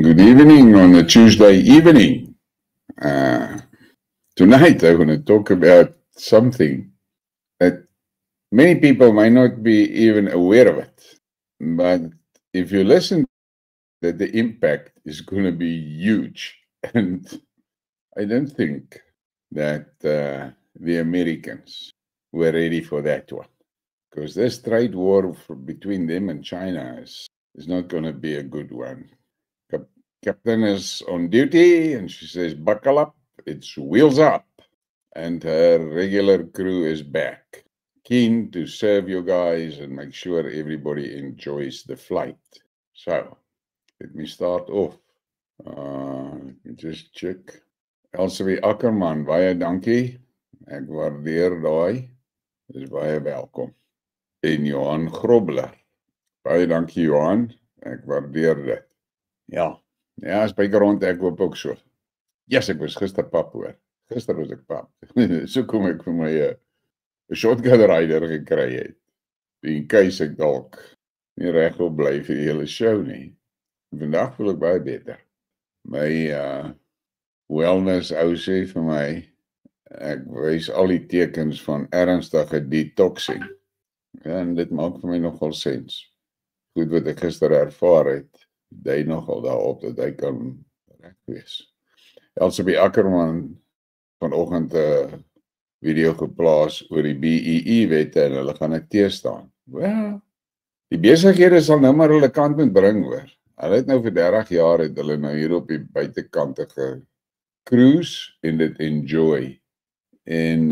Good evening on a Tuesday evening. Tonight I want to talk about something that many people might not be even aware of it. But if you listen, that the impact is going to be huge. And I don't think that the Americans were ready for that one. Because this trade war between them and China is not going to be a good one. Captain is on duty and she says, buckle up, it's wheels up. And her regular crew is back, keen to serve you guys and make sure everybody enjoys the flight. So, let me start off. Let me just check. Elsie Ackerman, baie dankie. Ek waardeer daai. Dis baie welkom. En Johan Grobler. Baie dankie Johan. Ek waardeer dit. Ja, spyker rond ek hoop ook so. Yes, ek was gister pap hoor. Gister was ek pap. So kom ek vir my 'n shotgun rider gekry het. In case ek dalk nie reg wil bly vir die hele show nie. Vandag voel ek baie beter. My wellness ou sê vir my ek wys al die tekens van ernstige detoxing. Ja, en dit maak vir my nogal sens. Goed wat ek gister ervaar het. Dui nogal daarop dat hy kan reg wees. Elsie Ackerman vanoggend 'n video geplaas oor die BEE-wette en hulle gaan dit teestaan. Wel, die besighede sal nou maar hulle kant moet bring hoor. Hulle het nou vir 30 jaar het hulle nou hier op die buitekante cruise en dit enjoy. En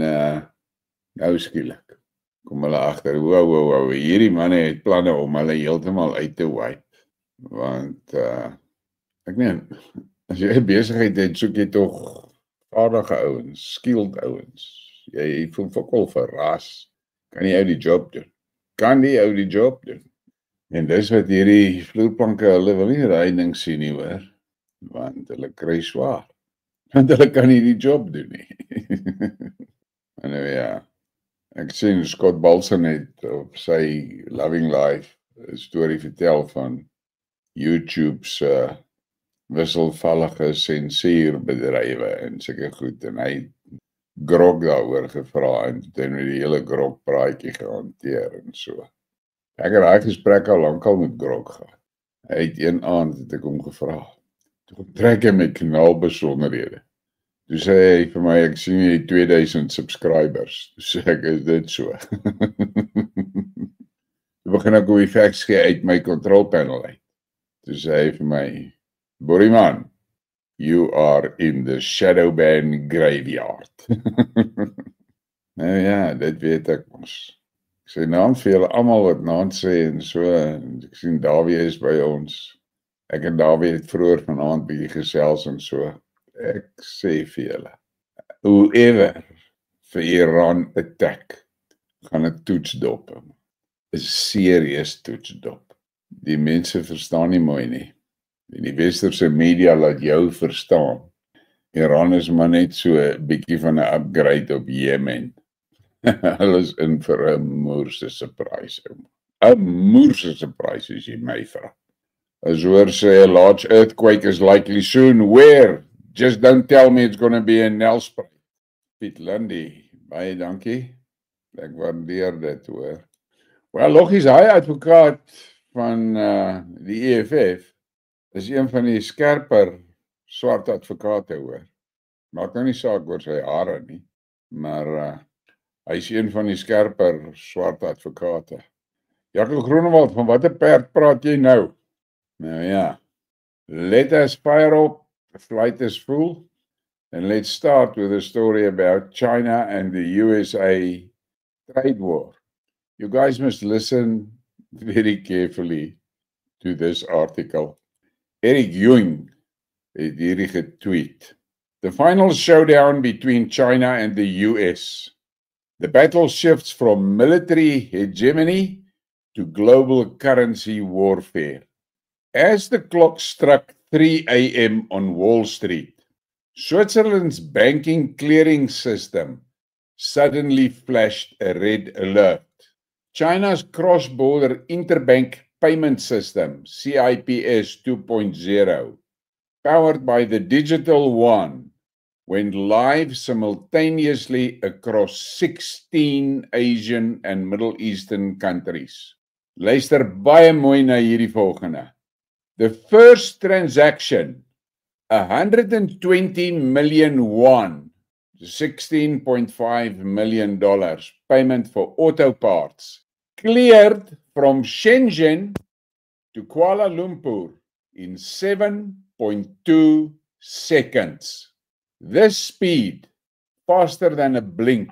nou skielik kom hulle agter, wow, hierdie manne het planne om hulle heeltemal uit te wipe. Want ek meen, as jy 'n besigheid het, soek jy tog vaardige ouens, skilled ouens. Jy voel fokol verras. Kan jy ou die job doen? En dis wat hierdie vloerplanke, hulle wil nie daai ding sien nie hoor. Want hulle kry swaar. Want hulle kan nie die job doen nie. En nou ja, ek sien Scott Balson het op sy Loving Life 'n storie vertel van YouTube's wisselvallige sensuurbedrywe en sulke goed en hy Grog daaroor gevra en toe het die hele Grog praatjie gehanteer en so. Ek het daai gesprek al lankal met Grog gehad. Hy het een aand het ek hom gevra. Toe trek hy my kanaal besonderhede. Toe sê hy vir my ek sien jy 2000 subscribers. Toe sê ek is dit so. Toe begin ek die facts gee uit my control panel uit. Toe sê hy vir my, Boeriman, you are in the shadow ban graveyard. Nou ja, dit weet ek mos. Ek sê naam vir julle almal wat naand sê en so, en ek sien Dawie is by ons. Ek en Dawie het vroeër vanaand bietjie gesels en so. Ek sê vir julle, whoever vir Iran attack, gaan 'n toetsdop. 'n Serious toetsdop. Die mense verstaan nie mooi nie. Die westerse media laat jou verstaan. Iran is maar net so 'n bietjie van 'n upgrade op Jemen. Hulle is in vir 'n moerse surprise. 'n Moerse surprise as jy my vra. As hoor sê, a large earthquake is likely soon. Where? Just don't tell me it's going to be in Nelspruit. Piet Lundy, baie dankie. Ek waardeer dit hoor. Wel, logies, hy advokaat van die EFF is een van die skerper swart advokate hoor. Maak nou nie saak oor sy hare nie, maar hy is een van die skerper swart advokate. Jaco Groenewald, van watter perd praat jy nou? Nou ja, let us fire up, the flight is full, and let's start with a story about China and the USA trade war. You guys must listen very carefully to this article. Eric Yuan het hierdie getweet. The final showdown between China and the US. The battle shifts from military hegemony to global currency warfare. As the clock struck 3 a.m. on Wall Street, Switzerland's banking clearing system suddenly flashed a red alert. China's cross-border interbank payment system, CIPS 2.0, powered by the digital yuan, went live simultaneously across 16 Asian and Middle Eastern countries. Luister baie mooi na hierdie volgende. The first transaction, 120 million yuan, $16.5 million payment for auto parts, cleared from Shenzhen to Kuala Lumpur in 7.2 seconds. This speed, faster than a blink,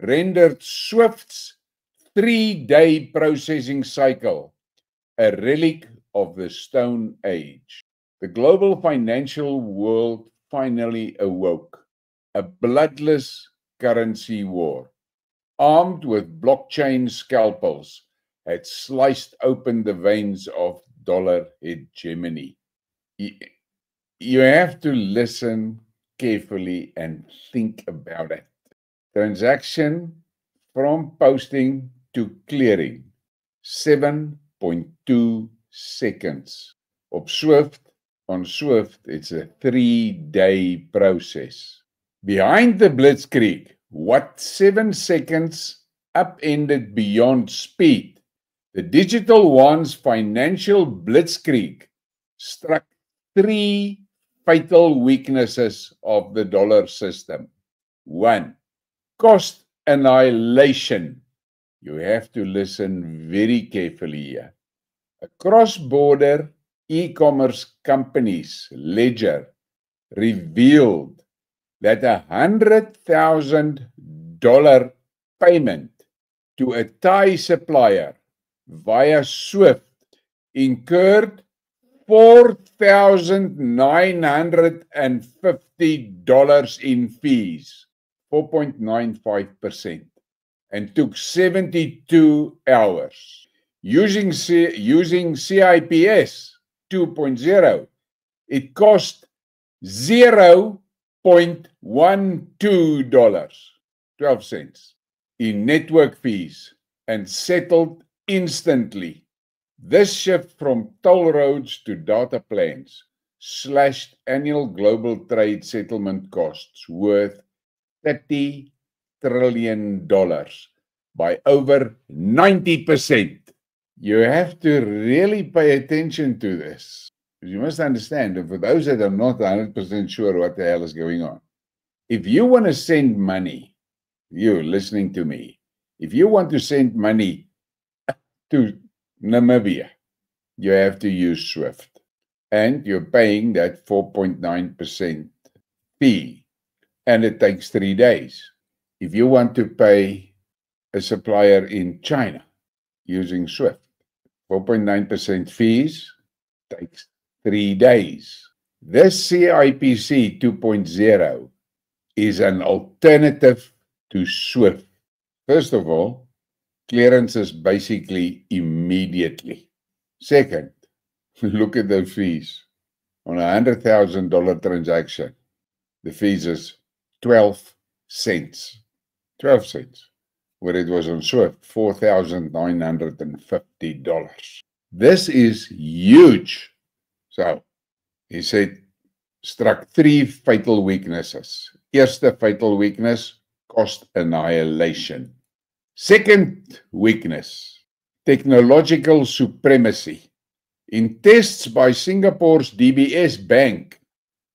rendered SWIFT's 3-day processing cycle a relic of the Stone Age. The global financial world finally awoke. A bloodless currency war, armed with blockchain scalpels, had sliced open the veins of dollar hegemony. You have to listen carefully and think about it. Transaction from posting to clearing, 7.2 seconds. On Swift, it's a 3-day process. Behind the blitzkrieg, what 7 seconds upended beyond speed, the digital yuan's financial blitzkrieg struck 3 fatal weaknesses of the dollar system. 1. Cost annihilation. You have to listen very carefully here. A cross-border e-commerce company's ledger revealed that $100,000 payment to a Thai supplier via SWIFT incurred $4,950 in fees, 4.95%, and took 72 hours. Using CIPS 2.0, it cost $0.12, 12 cents, in network fees and settled instantly. This shift from toll roads to data plans slashed annual global trade settlement costs worth $30 trillion by over 90%. You have to really pay attention to this. You must understand, and for those that are not 100% sure what the hell is going on, if you want to send money, you listening to me, if you want to send money to Namibia, you have to use SWIFT, and you're paying that 4.9% fee, and it takes 3 days. If you want to pay a supplier in China using SWIFT, 4.9% fees takes 3 days. This CIPS 2.0 is an alternative to SWIFT. First of all, clearance is basically immediately. Second, look at the fees. On a $100,000 transaction, the fees is 12 cents. 12 cents. Where it was on SWIFT, $4,950. This is huge. So, he said, struck 3 fatal weaknesses. Eerste fatal weakness, cost annihilation. Second weakness, technological supremacy. In tests by Singapore's DBS Bank,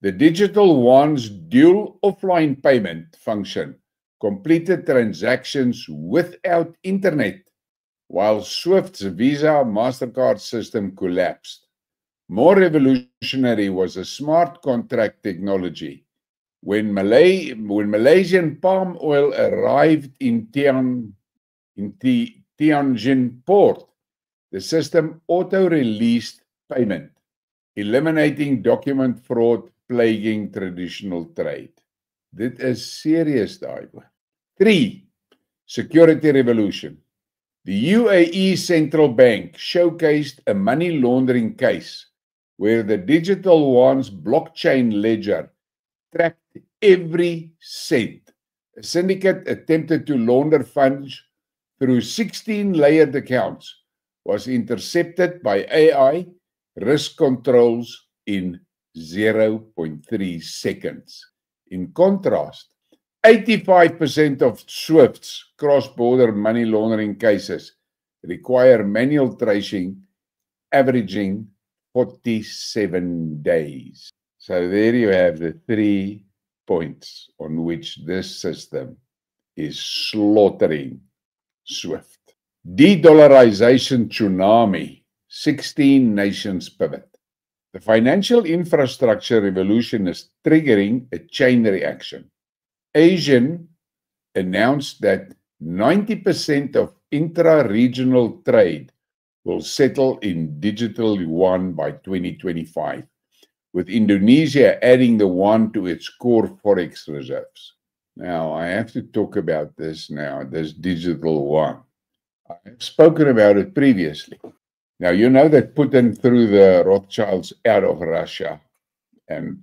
the digital yuan's dual offline payment function completed transactions without internet, while SWIFT's Visa MasterCard system collapsed. More revolutionary was a smart contract technology. When Malaysian palm oil arrived in Tianjin port, the system auto-released payment, eliminating document fraud plaguing traditional trade. Dit is serious daai. 3. Security revolution. The UAE Central Bank showcased a money laundering case where the Digital Yuan's blockchain ledger tracked every cent. A syndicate attempted to launder funds through 16 layered accounts was intercepted by AI risk controls in 0.3 seconds. In contrast, 85% of SWIFT's cross-border money laundering cases require manual tracing, averaging 47 days. So there you have the 3 points on which this system is slaughtering SWIFT. De-dollarization tsunami, 16 nations pivot. The financial infrastructure revolution is triggering a chain reaction. Asian announced that 90% of intra-regional trade will settle in digital yuan by 2025, with Indonesia adding the yuan to its core forex reserves. Now, I have to talk about this now, this digital yuan. I have spoken about it previously. Now, you know that Putin threw the Rothschilds out of Russia and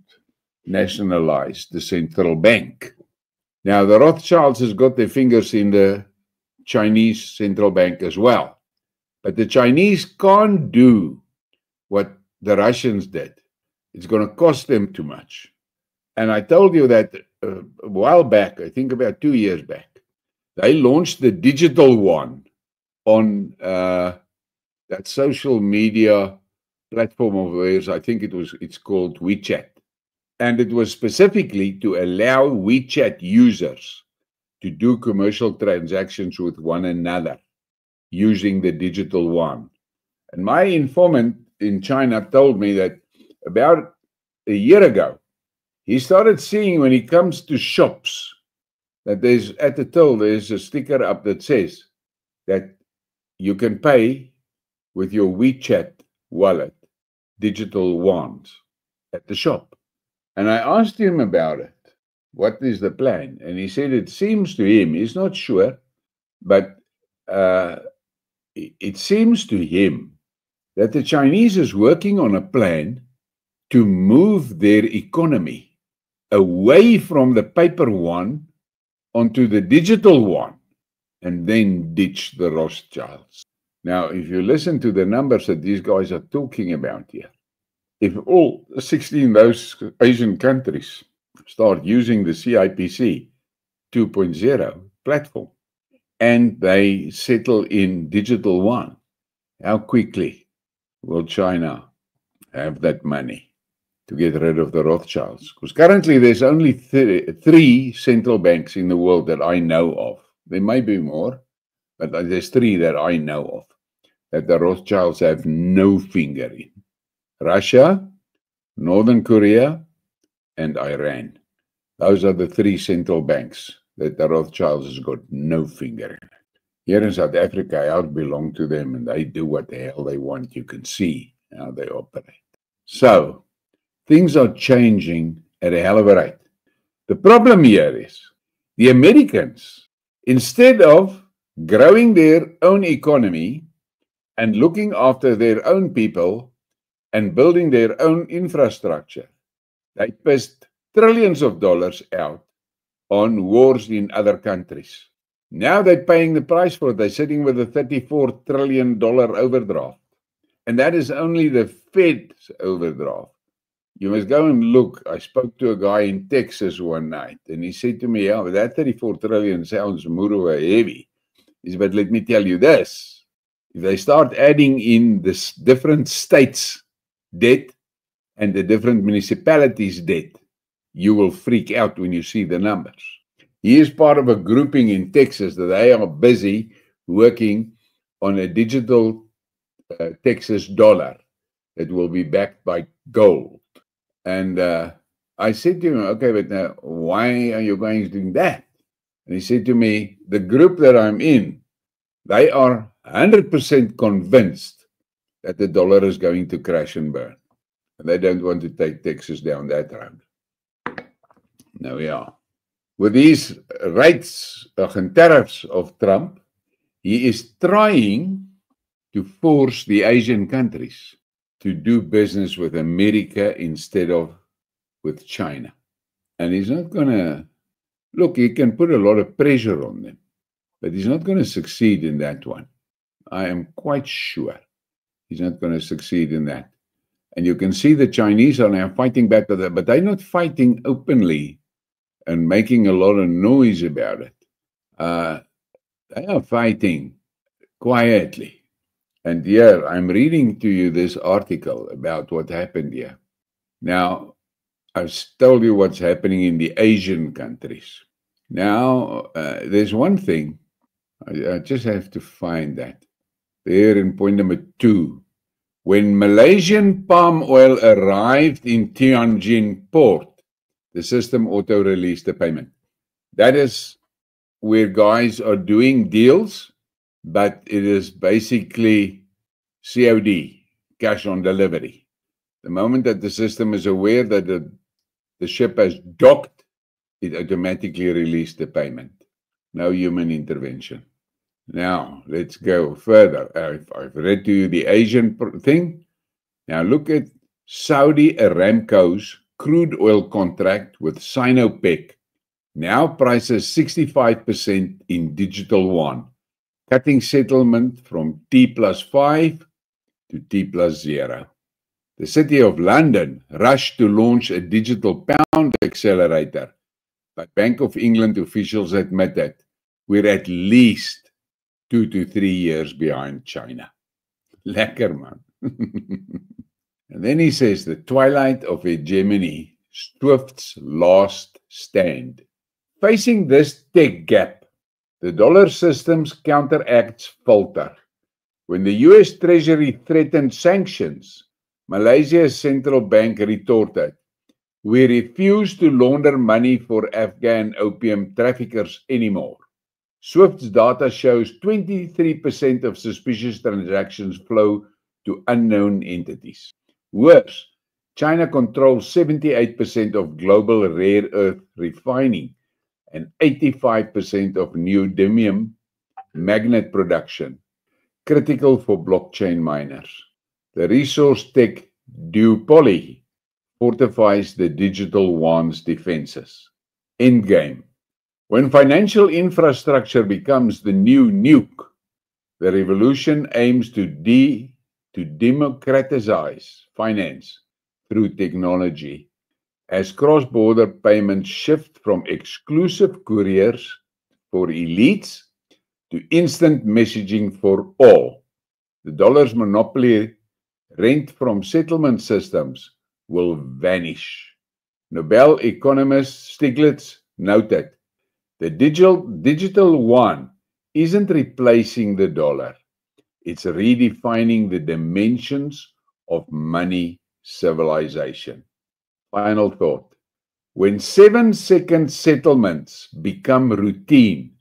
nationalized the central bank. Now, the Rothschilds has got their fingers in the Chinese central bank as well. But the Chinese can't do what the Russians did. It's going to cost them too much. And I told you that a while back, I think about 2 years back, they launched the digital yuan on that social media platform of theirs. I think it's called WeChat. And it was specifically to allow WeChat users to do commercial transactions with one another using the digital yuan. And my informant in China told me that about a year ago, he started seeing when he comes to shops that there's at the till, there's a sticker up that says that you can pay with your WeChat wallet, digital yuan at the shop. And I asked him about it. What is the plan? And he said it seems to him, he's not sure, but it seems to him that the Chinese is working on a plan to move their economy away from the paper yuan onto the digital yuan and then ditch the Rothschilds. Now, if you listen to the numbers that these guys are talking about here, if all 16 those Asian countries start using the CIPC 2.0 platform and they settle in digital yuan, how quickly will China have that money to get rid of the Rothschilds? Because currently there's only three central banks in the world that I know of. There may be more, but there's 3 that I know of that the Rothschilds have no finger in. Russia, Northern Korea, and Iran. Those are the 3 central banks that the Rothschilds has got no finger in. Here in South Africa, ours belong to them and they do what the hell they want. You can see how they operate. So, things are changing at a hell of a rate. The problem here is the Americans, instead of growing their own economy and looking after their own people and building their own infrastructure, they pissed trillions of dollars out on wars in other countries. Now they're paying the price for it. They're sitting with a $34 trillion overdraft. And that is only the Fed's overdraft. You must go and look. I spoke to a guy in Texas one night, and he said to me, "Oh, that 34 trillion sounds more heavy." He said, "But let me tell you this. If they start adding in the different states' debt and the different municipalities' debt, you will freak out when you see the numbers." He is part of a grouping in Texas that they are busy working on a digital Texas dollar that will be backed by gold. And I said to him, "Okay, but now why are you going to do that?" And he said to me, "The group that I'm in, They are 100% convinced that the dollar is going to crash and burn. And they don't want to take Texas down that road. Now we are. With these rates and tariffs of Trump, he is trying to force the Asian countries to do business with America instead of with China. And he's not going to, look, he can put a lot of pressure on them, but he's not going to succeed in that one. I am quite sure he's not going to succeed in that. And you can see the Chinese are now fighting back with that, but they're not fighting openly and making a lot of noise about it. They are fighting quietly. And here, I'm reading to you this article about what happened here. Now, I've told you what's happening in the Asian countries. Now, there's one thing. I just have to find that. There in point number 2. When Malaysian palm oil arrived in Tianjin port, the system auto-released the payment. That is where guys are doing deals, but it is basically COD, cash on delivery. The moment that the system is aware that the ship has docked, it automatically released the payment. No human intervention. Now, let's go further. I've read to you the Asian thing. Now, look at Saudi Aramco's crude oil contract with Sinopec. Now prices 65% in digital yuan, cutting settlement from T+5 to T+0. The City of London rushed to launch a digital pound accelerator, but Bank of England officials admit that we're at least 2 to 3 years behind China. Lekker, man. And then he says, the twilight of hegemony, Swift's last stand. Facing this tech gap, the dollar system's counteracts falter. When the US Treasury threatened sanctions, Malaysia's central bank retorted, we refuse to launder money for Afghan opium traffickers anymore. Swift's data shows 23% of suspicious transactions flow to unknown entities. Worse, China controls 78% of global rare earth refining and 85% of neodymium magnet production, critical for blockchain miners. The resource tech duopoly fortifies the digital yuan's defenses. Endgame. When financial infrastructure becomes the new nuke, the revolution aims to democratize finance through technology. As cross-border payments shift from exclusive couriers for elites to instant messaging for all, the dollar's monopoly rent from settlement systems will vanish. Nobel economist Stiglitz noted, the digital yuan isn't replacing the dollar. It's redefining the dimensions of money civilization. Final thought. When 7-second settlements become routine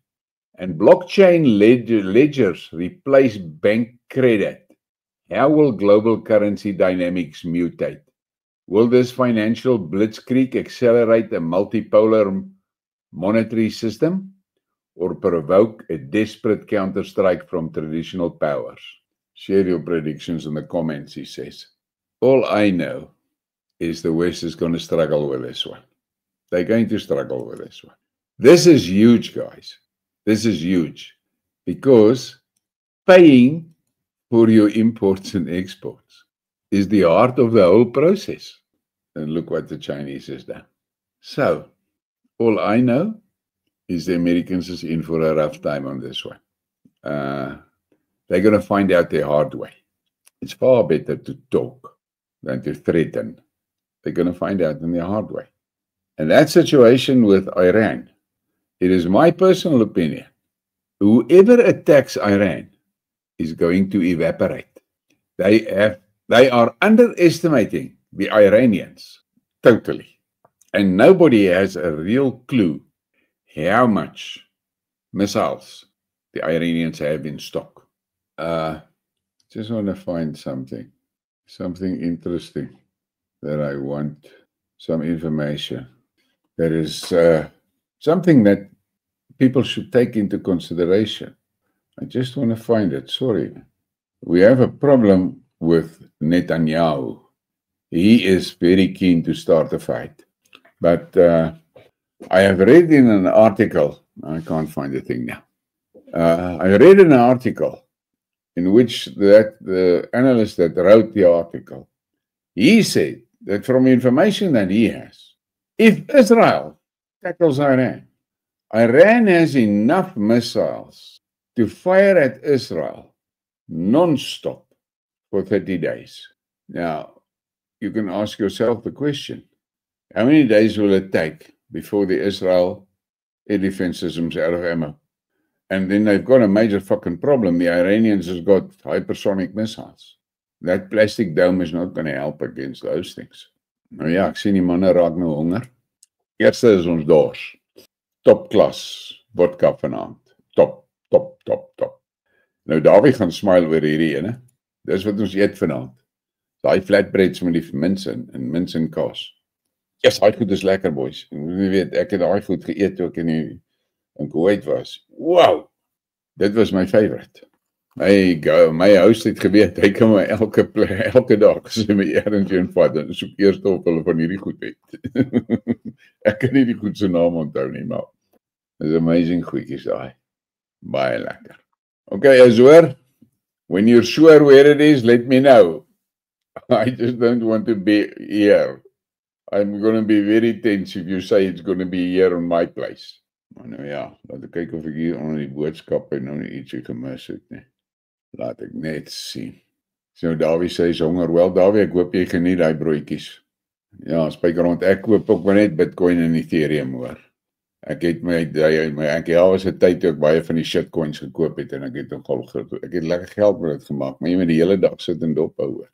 and blockchain ledgers replace bank credit, how will global currency dynamics mutate? Will this financial blitzkrieg accelerate a multipolar monetary system or provoke a desperate counterstrike from traditional powers? Share your predictions in the comments, he says. All I know is the West is going to struggle with this one. They're going to struggle with this one. This is huge, guys. This is huge because paying for your imports and exports is the heart of the whole process. And look what the Chinese has done. So, all I know is the Americans is in for a rough time on this one. They're going to find out the hard way. It's far better to talk than to threaten. They're going to find out in the hard way. And that situation with Iran, it is my personal opinion, whoever attacks Iran is going to evaporate. They are underestimating the Iranians totally. And nobody has a real clue how much missiles the Iranians have in stock. Just want to find something interesting that I want, some information. There is something that people should take into consideration. I just want to find it. Sorry. We have a problem with Netanyahu. He is very keen to start a fight. But I have read in an article, I can't find the thing now. I read in an article in which the analyst that wrote the article, he said that from information that he has, if Israel tackles Iran, Iran has enough missiles to fire at Israel non-stop for 30 days. Now, you can ask yourself the question, how many days will it take before the Israel air defense systems out of ammo? And then they've got a major fucking problem. The Iranians has got hypersonic missiles. That plastic dome is not going to help against those things. Nou ja, ek sien die manne raak nou honger. Eerste is ons dors. Top klas vodka vanaand. Top. Nou Dawie gaan smile oor hierdie ene. Dis wat ons eet vanaand. Daai flatbreads met die mince en kaas. Yes, daai goed is lekker, boys. En jy weet, ek het daai goed geëet toe ek in Kuwait was. Wow! Dit was my favorite. My host het geweet, hy kan my elke dag sy my ergens vat en soek eerst of hulle van hierdie goed het. Ek kan nie die goed se naam onthou nie, maar is amazing goedjies daai. Baie lekker. Okay, Azor, when you're sure where it is, let me know. I just don't want to be here. I'm going to be very tense if you say it's going to be here on my place. Maar nou ja, laat ek kyk of ek hier onder die boodskap en nou ietsie gemis het nie. Laat ek net sien. So Dawie sê hy's honger. Wel Dawie, ek hoop jy geniet daai broodjies. Ja, spyker rond. Ek koop ook maar net Bitcoin en Ethereum hoor. Ek het my was 'n tyd toe ek baie van die shitcoins gekoop het en ek het lekker geld met dit gemaak, maar jy moet die hele dag sit en dop hou hoor.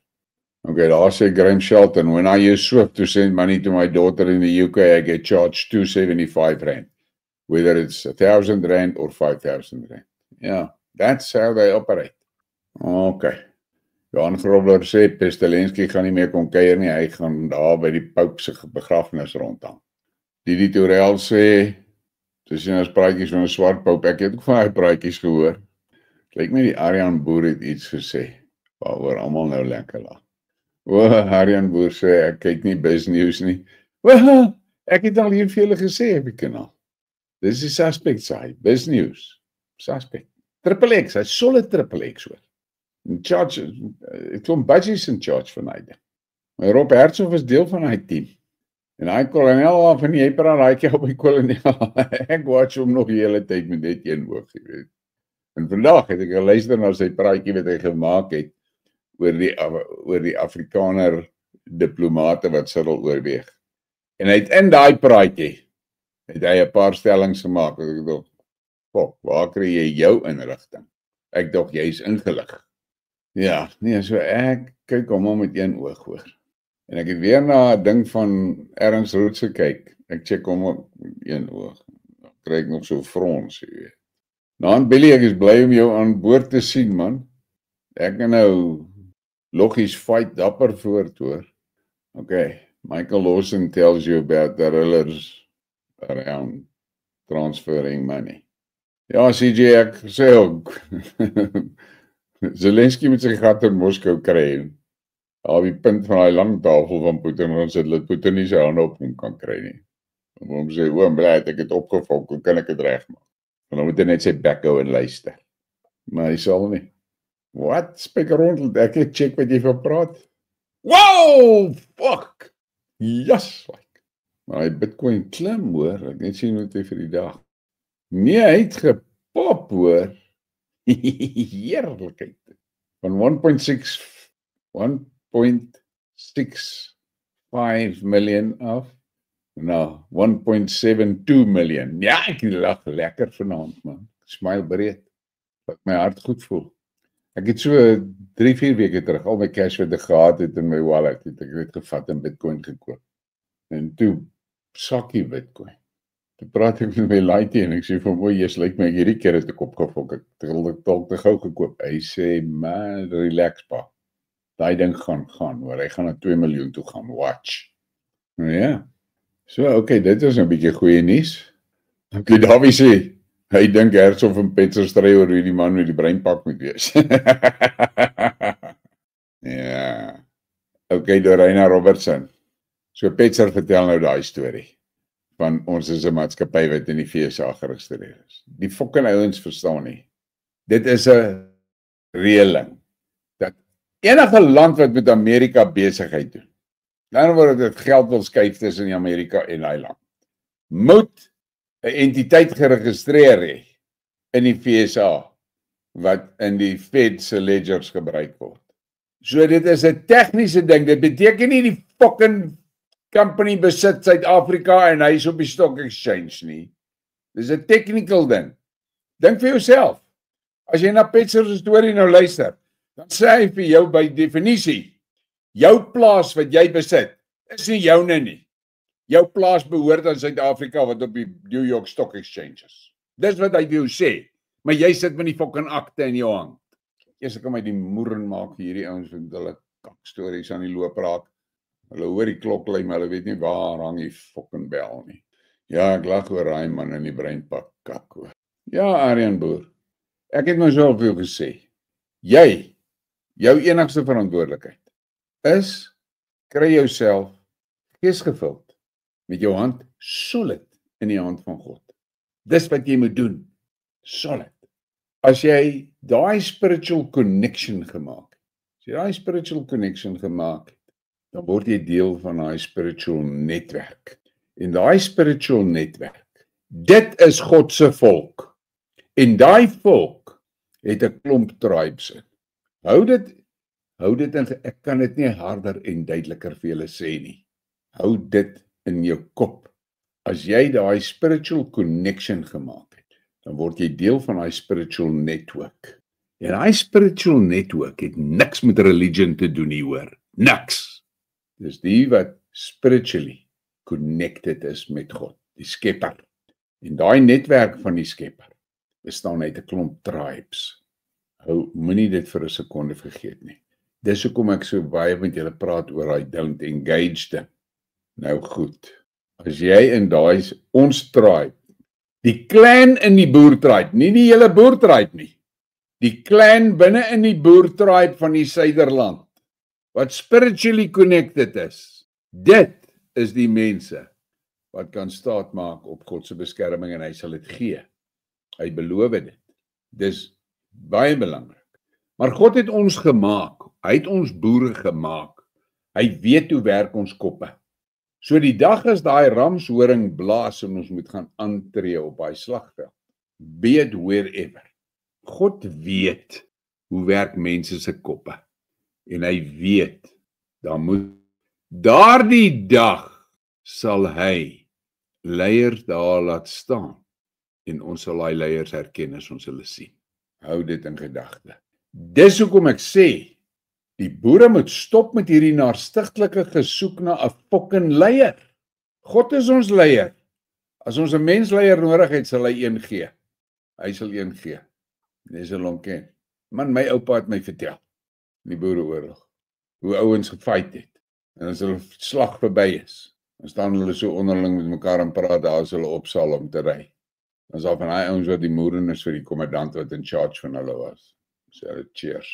Okay, daar sê Graham Shelton, when I use Swift to send money to my daughter in the UK, I get charged R275. Whether it's R1,000 or R5,000. Yeah, that's how they operate. Okay. Jan Grobler sê, Pestelensky gaan nie meer kon kuier nie, hy gaan daar by die Pope se begrafnis rondhang. Didi Torel sê, dis as praatjies van 'n swart Pope, ek het ook van hy praatjies gehoor. Lyk my die Aryan Boer het iets gesê, waaroor almal nou lekker lag. Aryan Boer sê, ek kyk nie BizNews nie. Well, ek het al hier vir julle gesê op die kanaal. Dis die Suspect side, BizNews, Suspect. XXX, hy solid XXX hoor. In charge, ek klom budgies in charge van hy ding. Maar Rob Hertzog is deel van hy team. En hy kolonel van die hyperraadjie op die kolonel. Ek watch hom nog die hele tyd met net een oog, jy weet. En vandag het ek geluister na sy praatjie wat hy gemaak het oor die Afrikaner diplomate wat Cyril oorweeg. En hy het in daai praatjie het hy 'n paar stellings gemaak. Ek dink, waar kry jy jou inrigting? Ek dink jy is ingelig. Ja, nee, so ek kyk hom met een oog hoor. En ek het weer na 'n ding van Ernst Roets gekyk. Ek check hom met een oog. Dan kry ek nog so frons, jy weet. Nou, Billy, ek is bly om jou aan boord te sien, man. Ek kan nou logies fight dapper voort, hoor. Okay, Michael Lawson tells you about the rillers around transferring money. Ja, CJ, ek sê ook, Zelensky moet sy gat in Moskou kry, op die punt van die lang tafel van Putin, want sy het Putin nie sy hande op hom kan kry nie. En hom sê, oom, blij, ek het opgevolg, hoe kan ek het recht maak? En dan moet hy net sy bek hou en luister. Maar hy sal nie. Wat? Spek rond, ek het check wat jy van praat. Wow, fuck! Yes, like. Maar hy Bitcoin klim, hoor, ek net sien hoe hy vir die dag. Nee, hy het gepop, hoor. Heerlijkheid. Van 1.65 million af. Nou, 1.72 million. Ja, ek lag lekker vanaand, man. Smile breed. Wat my hart goed voel. Ek het so 3-4 weke terug al my cash wat ek gehad het in my wallet, het ek dit gevat en Bitcoin gekoop. En toe sakkie Bitcoin. Toe praat ek met my laaitie en ek sê vir hom, "Jy lyk my hierdie keer het ek opgefok. Ek het dalk te gou gekoop." Hy sê, "Man, relax pa. Daai ding gaan, hoor. Hy gaan na 2 miljoen toe gaan. Watch." Nou ja. So, okay, dit is 'n bietjie goeie nuus. Okay, Dawie sê, hy dink Hertzog en Petzer stry oor wie die man met die breinpak moet wees. Ja. Okay, Dorina Robertson. So Petzer vertel nou daai storie van ons is 'n maatskappy wat in die FSA geregistreer is. Die fucking ouens verstaan nie. Dit is 'n reëling dat enige land wat met Amerika besigheid doen, dan word dit geld wil skuif tussen Amerika en daai land, moet 'n entiteit geregistreer hê in die FSA wat in die Fed se ledgers gebruik word. So dit is 'n tegniese ding. Dit beteken nie die fucking company besit Suid-Afrika en hy is op die stock exchange nie. Dis 'n technical ding. Dink vir jouself. As jy na Petzer se storie nou luister, dan sê hy vir jou by definisie, jou plaas wat jy besit, is nie joune nie. Jou plaas behoort aan Suid-Afrika wat op die New York Stock Exchange is. Dis wat hy vir jou sê. Maar jy sit met die fucking akte in jou hand. Eers kan my die moeren maak hierdie ouens met hulle kakstories aan die loop raak. Hulle hoor die klok lui, maar hulle weet nie waar hang die fucking bel nie. Ja, ek lag oor daai man in die breinpak kak hoor. Ja, Aryan Boer. Ek het my so op jou gesê. Jy, jou enigste verantwoordelikheid is kry jouself geesgevuld met jou hand solid in die hand van God. Dis wat jy moet doen. Solid. As jy daai spiritual connection gemaak het, dan word jy deel van daai spiritual netwerk. En daai spiritual netwerk, dit is God se volk. En daai volk het 'n klomp tribes in. Hou dit in, ek kan dit nie harder en duideliker vir julle sê nie. Hou dit in jou kop. As jy daai spiritual connection gemaak het, dan word jy deel van daai spiritual network. En daai spiritual network het niks met religion te doen nie, hoor. Niks. Dis die wat spiritually connected is met God, die skepper. En daai netwerk van die skepper bestaan uit 'n klomp tribes. Moenie dit vir 'n sekonde vergeet nie. Dis hoekom ek so baie met julle praat oor daai don't engage ding. Nou goed. As jy in daai ons tribe, die clan in die boertribe, nie die hele boertribe nie. Die clan binne in die boertribe van die Suiderland wat spiritually connected is. Dit is die mense wat kan staat maak op God se beskerming en hy sal dit gee. Hy beloof dit. Dis baie belangrik. Maar God het ons gemaak. Hy het ons boere gemaak. Hy weet hoe werk ons koppe. So die dag as daai ramshoring blaas en ons moet gaan aantree op daai slagveld. Be it wherever. God weet hoe werk mense se koppe. En hy weet, dan moet daardie dag sal hy leiers daar laat staan. En ons sal daai leiers herken as ons hulle sien. Hou dit in gedagte. Dis hoekom ek sê, die boere moet stop met hierdie naarstigtelike gesoek na 'n fucking leier. God is ons leier. As ons 'n mensleier nodig het, sal hy een gee. Hy sal een gee. Dis 'n long ken. Man, my oupa het my vertel, in die boereoorlog, hoe ouens gefight het. En as hulle slag verby is, dan staan hulle so onderling met mekaar en praat, daar as hulle opsal om te ry. Dan is al van daai ouens wat die moeren is vir die kommandant wat in charge van hulle was. So hulle cheers.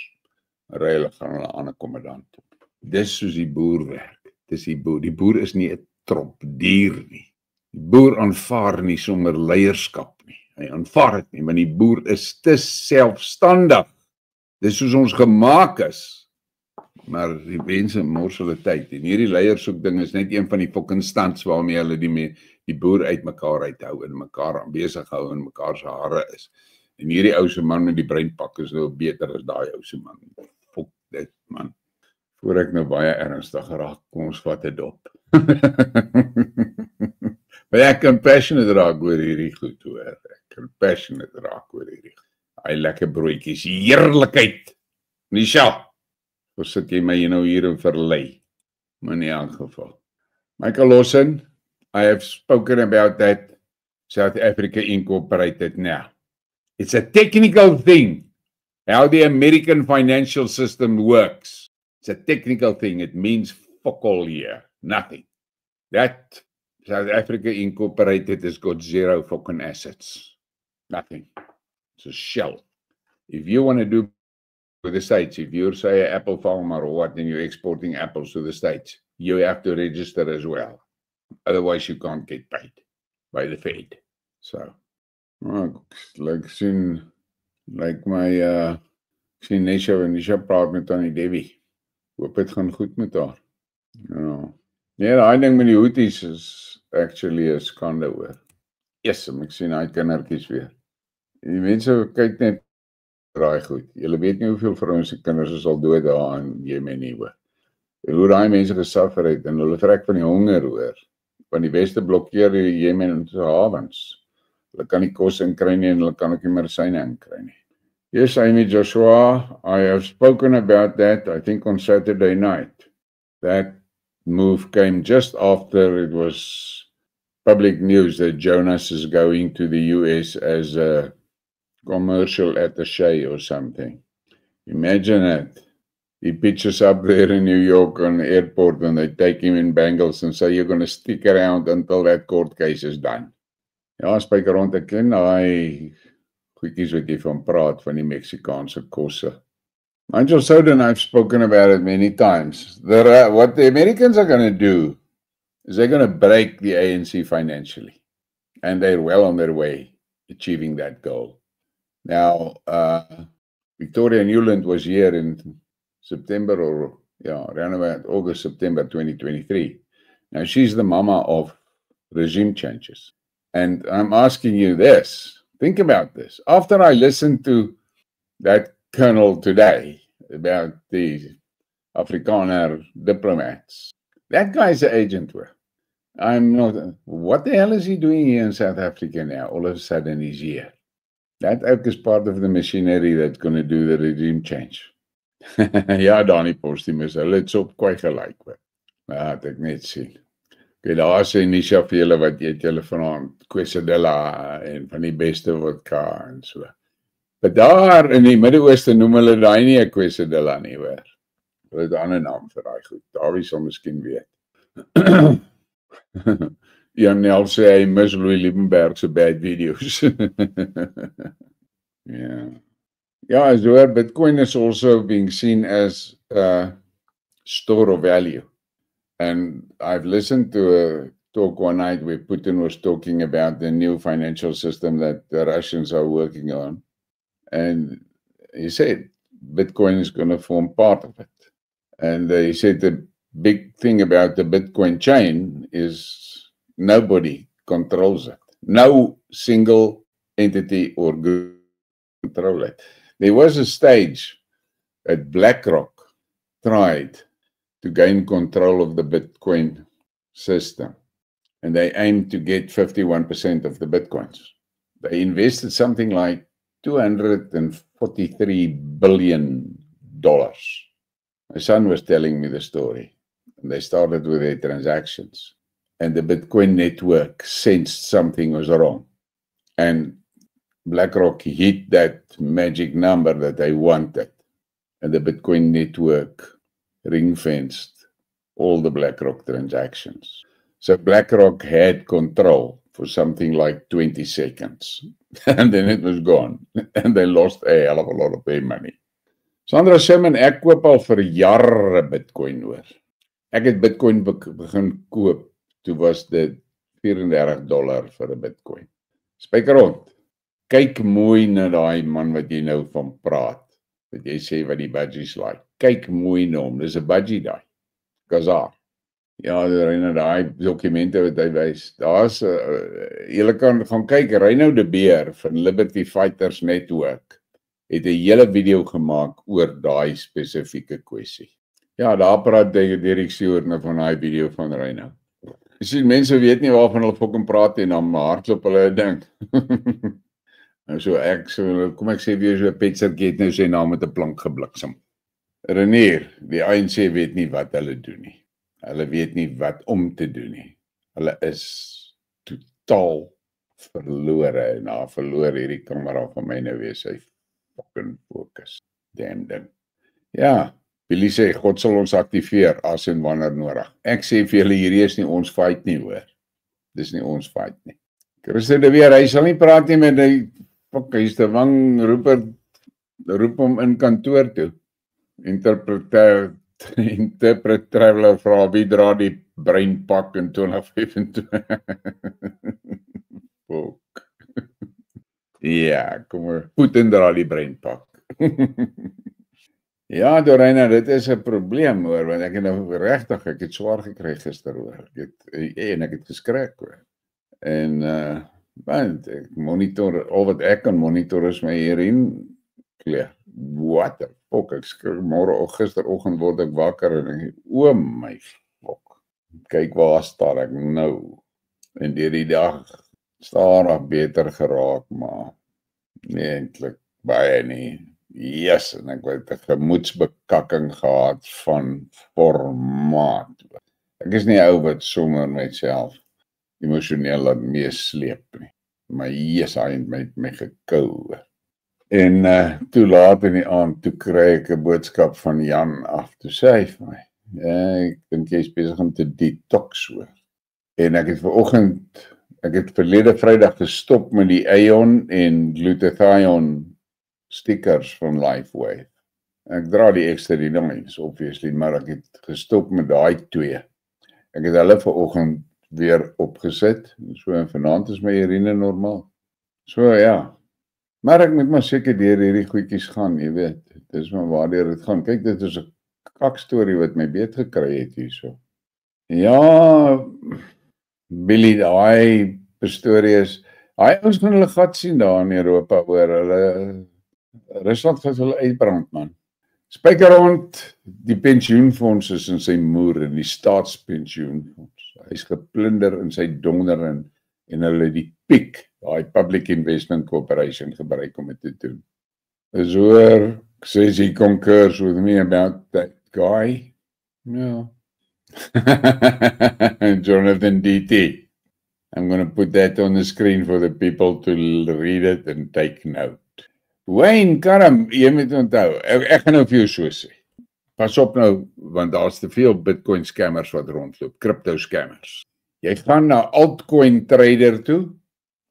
Ry hulle gaan hulle aan 'n kommandant. Dis soos die boer werk. Dis die boer. Die boer is nie 'n trop dier nie. Die boer aanvaar nie sommer leierskap nie. Hy aanvaar dit nie, want die boer is te selfstandig. Dis soos ons gemaak is. Maar die mense mors hulle tyd. En hierdie leiersoek ding is net een van die fucking stands waarmee hulle die boer uitmekaar uithou en mekaar besig hou en mekaar se hare is. En hierdie ou se man met die breinpak is nou beter as daai ou se man. Fok dit, man. Voor ek nou baie ernstig raak, kom ons vat 'n dop. Maar ek kan passionate raak oor hierdie goed, hoor. Ek kan passionate raak oor hierdie goed. Hy lekker broodjies, heerlikheid. Nisha, hoe sit jy my nou hier en verlei? Maar in elk geval. Michael Lawson, I have spoken about that South Africa Incorporated now. It's a technical thing. How the American financial system works. It's a technical thing. It means fuck all here. Nothing. That South Africa Incorporated has got zero fucking assets. Nothing. It's a shell. If you want to do with the States, if you're, say, an apple farmer or what, and you're exporting apples to the States, you have to register as well. Otherwise, you can't get paid by the Fed. So, like my Nisha praat met Tannie Debbie. Hoop het gaan goed met haar. Ja, daai ding met die Houthis is actually 'n skande hoor. Yes, ek sien hy kindertjies weer. Die mense kyk net raai goed. Julle weet nie hoeveel vrouens se kinders is al dood daar in Jemen nie hoor. Hoe daai mense gesuffer het en hulle vrek van die honger hoor. Want die Weste blokkeer die Jemen se hawens. Hulle kan nie kos inkry nie en hulle kan ook nie medisyne inkry nie. Yes, Amy Joshua, I have spoken about that, I think on Saturday night. That move came just after it was public news that Jonas is going to the US as a commercial attaché or something. Imagine that. He pitches up there in New York on the airport and they take him in bangles and say, you're going to stick around until that court case is done. Ja, spyker rond, ek ken daai goedjies wat jy van praat van die Meksikaanse kosse. Nigel Soden, I've spoken about it many times. What the Americans are going to do is they're going to break the ANC financially. And they're well on their way achieving that goal. Now, Victoria Newland was here in September or, around about August, September 2023. Now, she's the mama of regime changes. And I'm asking you this. Think about this. After I listened to that colonel today about the Afrikaner diplomats, that guy's an agent. I'm not. What the hell is he doing here in South Africa now? All of a sudden he's here. That is part of the machinery that's going to do the regime change. Ja, Dani Postumus, hulle het op kwai gelyk. Ja, ek net sien. Okay, daar sê Nisha vir julle wat eet julle vanaand quesadilla en van die beste vodka en so. Maar daar in die Midde-Ooste noem hulle daai nie 'n quesadilla nie, hoor. Hulle het 'n ander naam vir daai goed. Dawie sal miskien weet. Nel sê hy mis Louis Liebenberg se bad videos. Yeah. Yeah, as well, Bitcoin is also being seen as a store of value. And I've listened to a talk one night where Putin was talking about the new financial system that the Russians are working on. And he said Bitcoin is going to form part of it. And he said the big thing about the Bitcoin chain is nobody controls it. No single entity or group control it. There was a stage that BlackRock tried to gain control of the Bitcoin system. And they aimed to get 51% of the Bitcoins. They invested something like $243 billion. My son was telling me the story. And they started with their transactions. And the Bitcoin network sensed something was wrong. And BlackRock hit that magic number that they wanted. And the Bitcoin network ring-fenced all the BlackRock transactions. So BlackRock had control for something like 20 seconds. And then it was gone. And they lost a hell of a lot of their money. Sandra Simon, ek koop al vir jare Bitcoin hoor. Ek het Bitcoin begin koop. Toe was dit $34 vir 'n Bitcoin. Spyker rond. Kyk mooi na daai man wat jy nou van praat. Wat jy sê wat die budgies like. Kyk mooi na hom. Dis 'n budgie daai. Kazar. Ja, daai dokumente wat hy wys. Daar's julle kan gaan kyk. Reino de Beer van Liberty Fighters Network het 'n hele video gemaak oor daai spesifieke kwessie. Ja, daar praat Derek Stewart nou van daai video van Reino. Jy sien, mense weet nie waarvan hulle fucking praat en dan hardloop hulle 'n ding. Nou kom ek sê weer so 'n petsertjie het nou sy naam met 'n plank gebliksem. Renier, die ANC weet nie wat hulle doen nie. Hulle weet nie wat om te doen nie. Hulle is totaal verlore en verloor hierdie kamera van my nou weer sy fucking fokus. Damn ding. Ja, Billy sê, God sal ons aktiveer as en wanneer nodig. Ek sê vir julle, hierdie is nie ons fight nie hoor. Dis nie ons fight nie. Christo de Weer, hy sal nie praat nie met die, fuck, hy is te wang, roep hom in kantoor toe. Interpret traveler vra, wie dra die breinpak in 2025? Fuck. Ja, kom maar, Putin dra die breinpak. Ja, Dorena, dit is 'n probleem hoor, want ek het nou regtig, ek het swaar gekry gister hoor. Ek het geskrik hoor. En want ek monitor, al wat ek kan monitor is my hierin kleur. What the fuck, ek skrik gisteroggend word ek wakker en ek, o my fuck, kyk waar staan ek nou. En deur die dag stadig beter geraak, maar nie eintlik baie nie. Yes, en ek het 'n gemoedsbekakking gehad van formaat. Ek is nie ou wat sommer myself emosioneel laat meesleep nie. Maar yes, hy het my gekou. En toe laat in die aand, toe kry ek 'n boodskap van Jan af, toe sê hy vir my, ek dink jy is besig om te detox hoor. En ek het verlede Vrydag gestop met die Aeon en glutathione stickers van Lifeway. Ek dra die ekstra dinamies, obviously, maar ek het gestop met daai 2. Ek het hulle vanoggend weer opgesit, so en vanaand is my urine normaal. So ja, maar ek moet maar seker deur hierdie goedjies gaan, jy weet, dis maar waardeur dit gaan. Kyk, dit is 'n kakstorie wat my beet gekry het hierso. Ja, Billy, daai Pistorius, hy ons gaan hulle gat sien daar in Europa oor hulle Rusland gaan hulle uitbrand man. Spyker rond die pensioenfonds in sy moer en die staatspensioenfonds. Hy is geplunder in sy donder en hulle die PIC, daai Public Investment Corporation gebruik om dit te doen. Is hoor, says he concurs with me about that guy. Ja. Jonathan DT. I'm going to put that on the screen for the people to read it and take note. Wayne, Karam, jy moet onthou, ek gaan nou vir jou so sê. Pas op nou, want daar's te veel Bitcoin scammers wat rondloop, crypto scammers. Jy gaan na Altcoin Trader toe.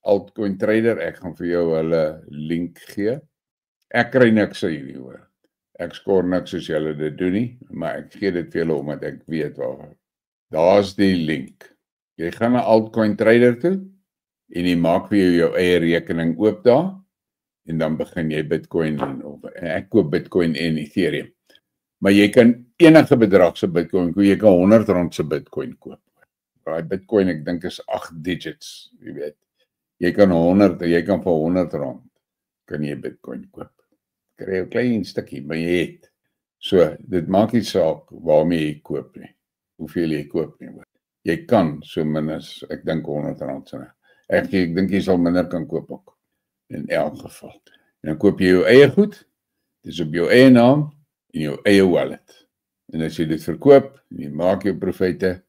Altcoin Trader, ek gaan vir jou hulle link gee. Ek kry niks uit hierdie hoor. Ek skoor niks as julle dit doen nie, maar ek gee dit vir julle omdat ek weet waar. Daar's die link. Jy gaan na Altcoin Trader toe en jy maak vir jou eie rekening oop daar. En dan begin jy Bitcoin of ek koop Bitcoin en Ethereum. Maar jy kan enige bedrag se Bitcoin koop, jy kan R100 se Bitcoin koop. Daai Bitcoin ek dink is 8 digits, jy weet. Jy kan vir R100 kan jy Bitcoin koop. Kry 'n klein stukkie, maar jy het. So, dit maak nie saak waarmee jy koop nie. Hoeveel jy koop nie. Jy kan so min as ek dink R100 se. Ek dink jy sal minder kan koop ook. In elk geval. En dan koop jy jou eie goed, dis op jou eie naam, en jou eie wallet. En as jy dit verkoop, en jy maak jou profite,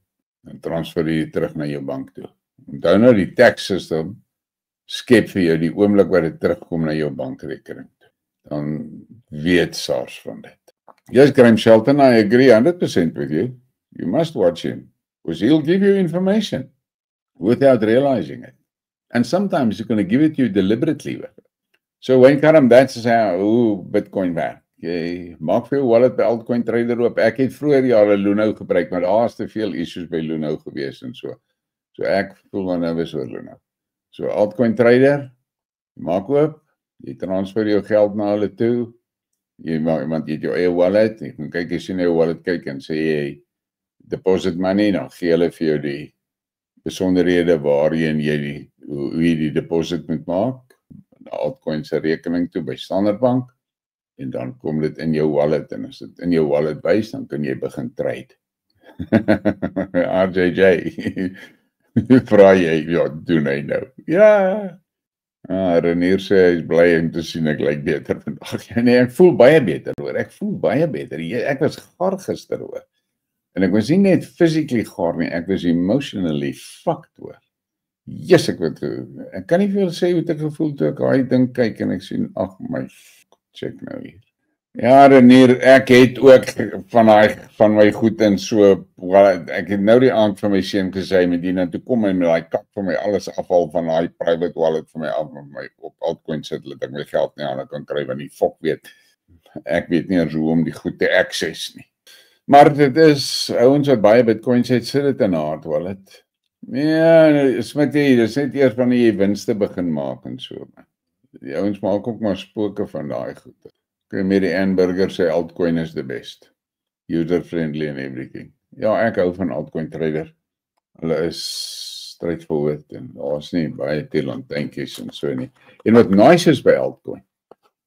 dan transfer jy terug na jou bank toe. Onthou nou die tax system, skep vir jou die oomblik wat dit terugkom na jou bankrekening toe. Dan weet SARS van dit. Yes, Graham Shelton, I agree 100% with you. You must watch him, because he'll give you information without realizing it. And sometimes he's going to give it to you deliberately. So when Karam, that's how Bitcoin werk. Jy maak vir jou wallet by Altcoin Trader oop. Ek het vroeër jare Luno gebruik, maar daar's te veel issues by Luno gewees en so. So ek voel maar nou is oor Luno. So Altcoin Trader, maak oop, jy transfer jou geld na hulle toe. Want jy het jou eie wallet, jy kan kyk as jy na jou wallet kyk en sê jy deposit money, dan gee hulle vir jou die besonderhede waarheen jy hoe jy die deposit moet maak, na altcoin se rekening toe by Standard Bank, en dan kom dit in jou wallet, en as dit in jou wallet wys, dan kan jy begin trade. RJJ, vra jy, ja, doen hy nou. Ja, Renier sê, hy is bly om te sien, ek lyk beter vandag. Nee, ek voel baie beter hoor, ek voel baie beter. Ek was gaar gister hoor. En ek was nie net physically gaar nie, ek was emotionally fucked hoor. yes, ek kan nie vir julle sê hoe ek gevoel toe ek daai ding kyk en ek sien, ag my, check nou hier. Ja, Renier, ek het ook van my goed in so, ek het nou die aand van my seun gesê, Medina, toe kom hy met daai kap van my alles afval van daai private wallet van my af, met my op altcoin sit, dat ek my geld nie aan kan kry, want die fok weet, ek weet nie hoe om die goed te access nie. Maar dit is, ouens wat baie bitcoins het, sit dit in 'n hard wallet. Ja, Smitty, dis net eers wanneer jy winste begin maak en so. Die ouens maak ook maar spooke van daai goede. Mary Ann Burger sê altcoin is the best. User friendly and everything. Ja, ek hou van altcoin trader. Hulle is straightforward en daar's nie baie telantjies en so nie. En wat nice is by altcoin,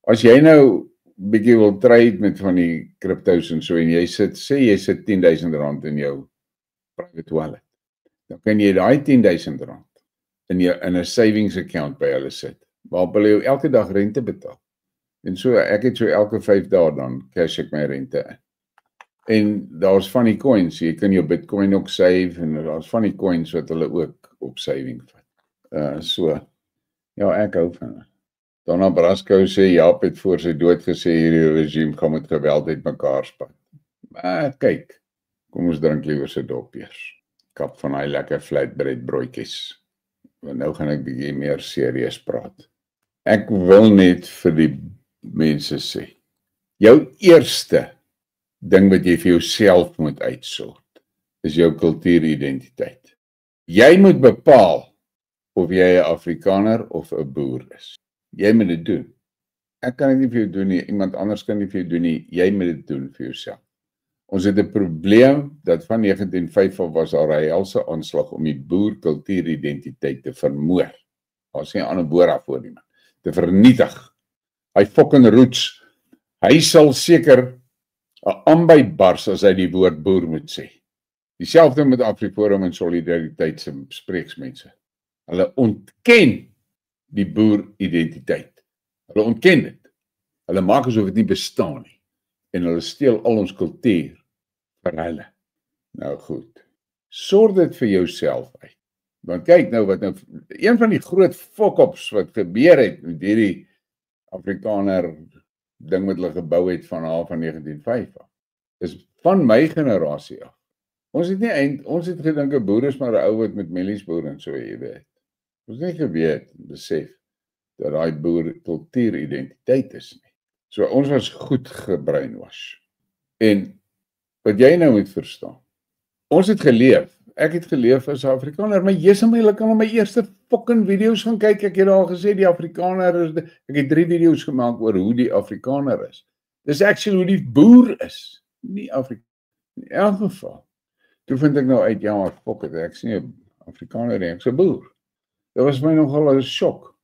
as jy nou bietjie wil trade met van die cryptos en so en jy sit R10,000 in jou private wallet, dan kan jy daai R10,000 in 'n savings account by hulle sit, waarop hulle jou elke dag rente betaal. En so, ek het so elke 5 dae dan cash ek my rente in. En daar's van die coins, jy kan jou bitcoin ook save, en daar's van die coins wat hulle ook op saving vat. So, ja, ek hou van hulle. Donna Brasco sê, Jaap het voor sy dood gesê, hierdie regime gaan met geweld uit mekaar spat. Maar kyk, kom ons drink liewer sy dop eers. Kap van hy lekker flatbread broodjies. Want nou gaan ek bietjie meer serieus praat. Ek wil net vir die mense sê, jou eerste ding wat jy vir jouself moet uitsort, is jou kultuuridentiteit. Jy moet bepaal of jy 'n Afrikaner of 'n boer is. Jy moet dit doen. Ek kan dit nie vir jou doen nie, iemand anders kan dit vir jou doen nie, jy moet dit doen vir jouself. Ons het 'n probleem dat van 1905 af was daar 'n helse aanslag om die boer kultuuridentiteit te vermoor. Daar's nie 'n ander woord daarvoor nie, man. Te vernietig. Hy fucking roots. Hy sal seker 'n aanbytbars as hy die woord boer moet sê. Dieselfde met Afriforum en Solidariteit se spreeksmense. Hulle ontken die boeridentiteit. Hulle ontken dit. Hulle maak asof dit nie bestaan nie. En hulle steel al ons kultuur vir hulle. Nou goed. Sorg dit vir jouself uit. Want kyk nou wat nou, een van die groot fuck-ups wat gebeur het met hierdie Afrikaner ding wat hulle gebou het van 1905 af, is van my generasie af. Ons het gedink 'n boer is maar 'n ou wat met mielies boer en so, jy weet. Ons het nie geweet, besef, dat daai boer kultuuridentiteit is nie. So ons was goed gebrainwash. En wat jy nou moet verstaan, ons het geleef, ek het geleef as 'n Afrikaner, maar jy kan op my eerste fucking video's gaan kyk, ek het al gesê die Afrikaner is, ek het 3 video's gemaak oor hoe die Afrikaner is. Dis actually hoe die boer is, nie Afrikaner. In elk geval, toe vind ek nou uit, ja maar fuck it, ek is nie 'n Afrikaner nie, ek is 'n boer. Dit was my nogal 'n sjok,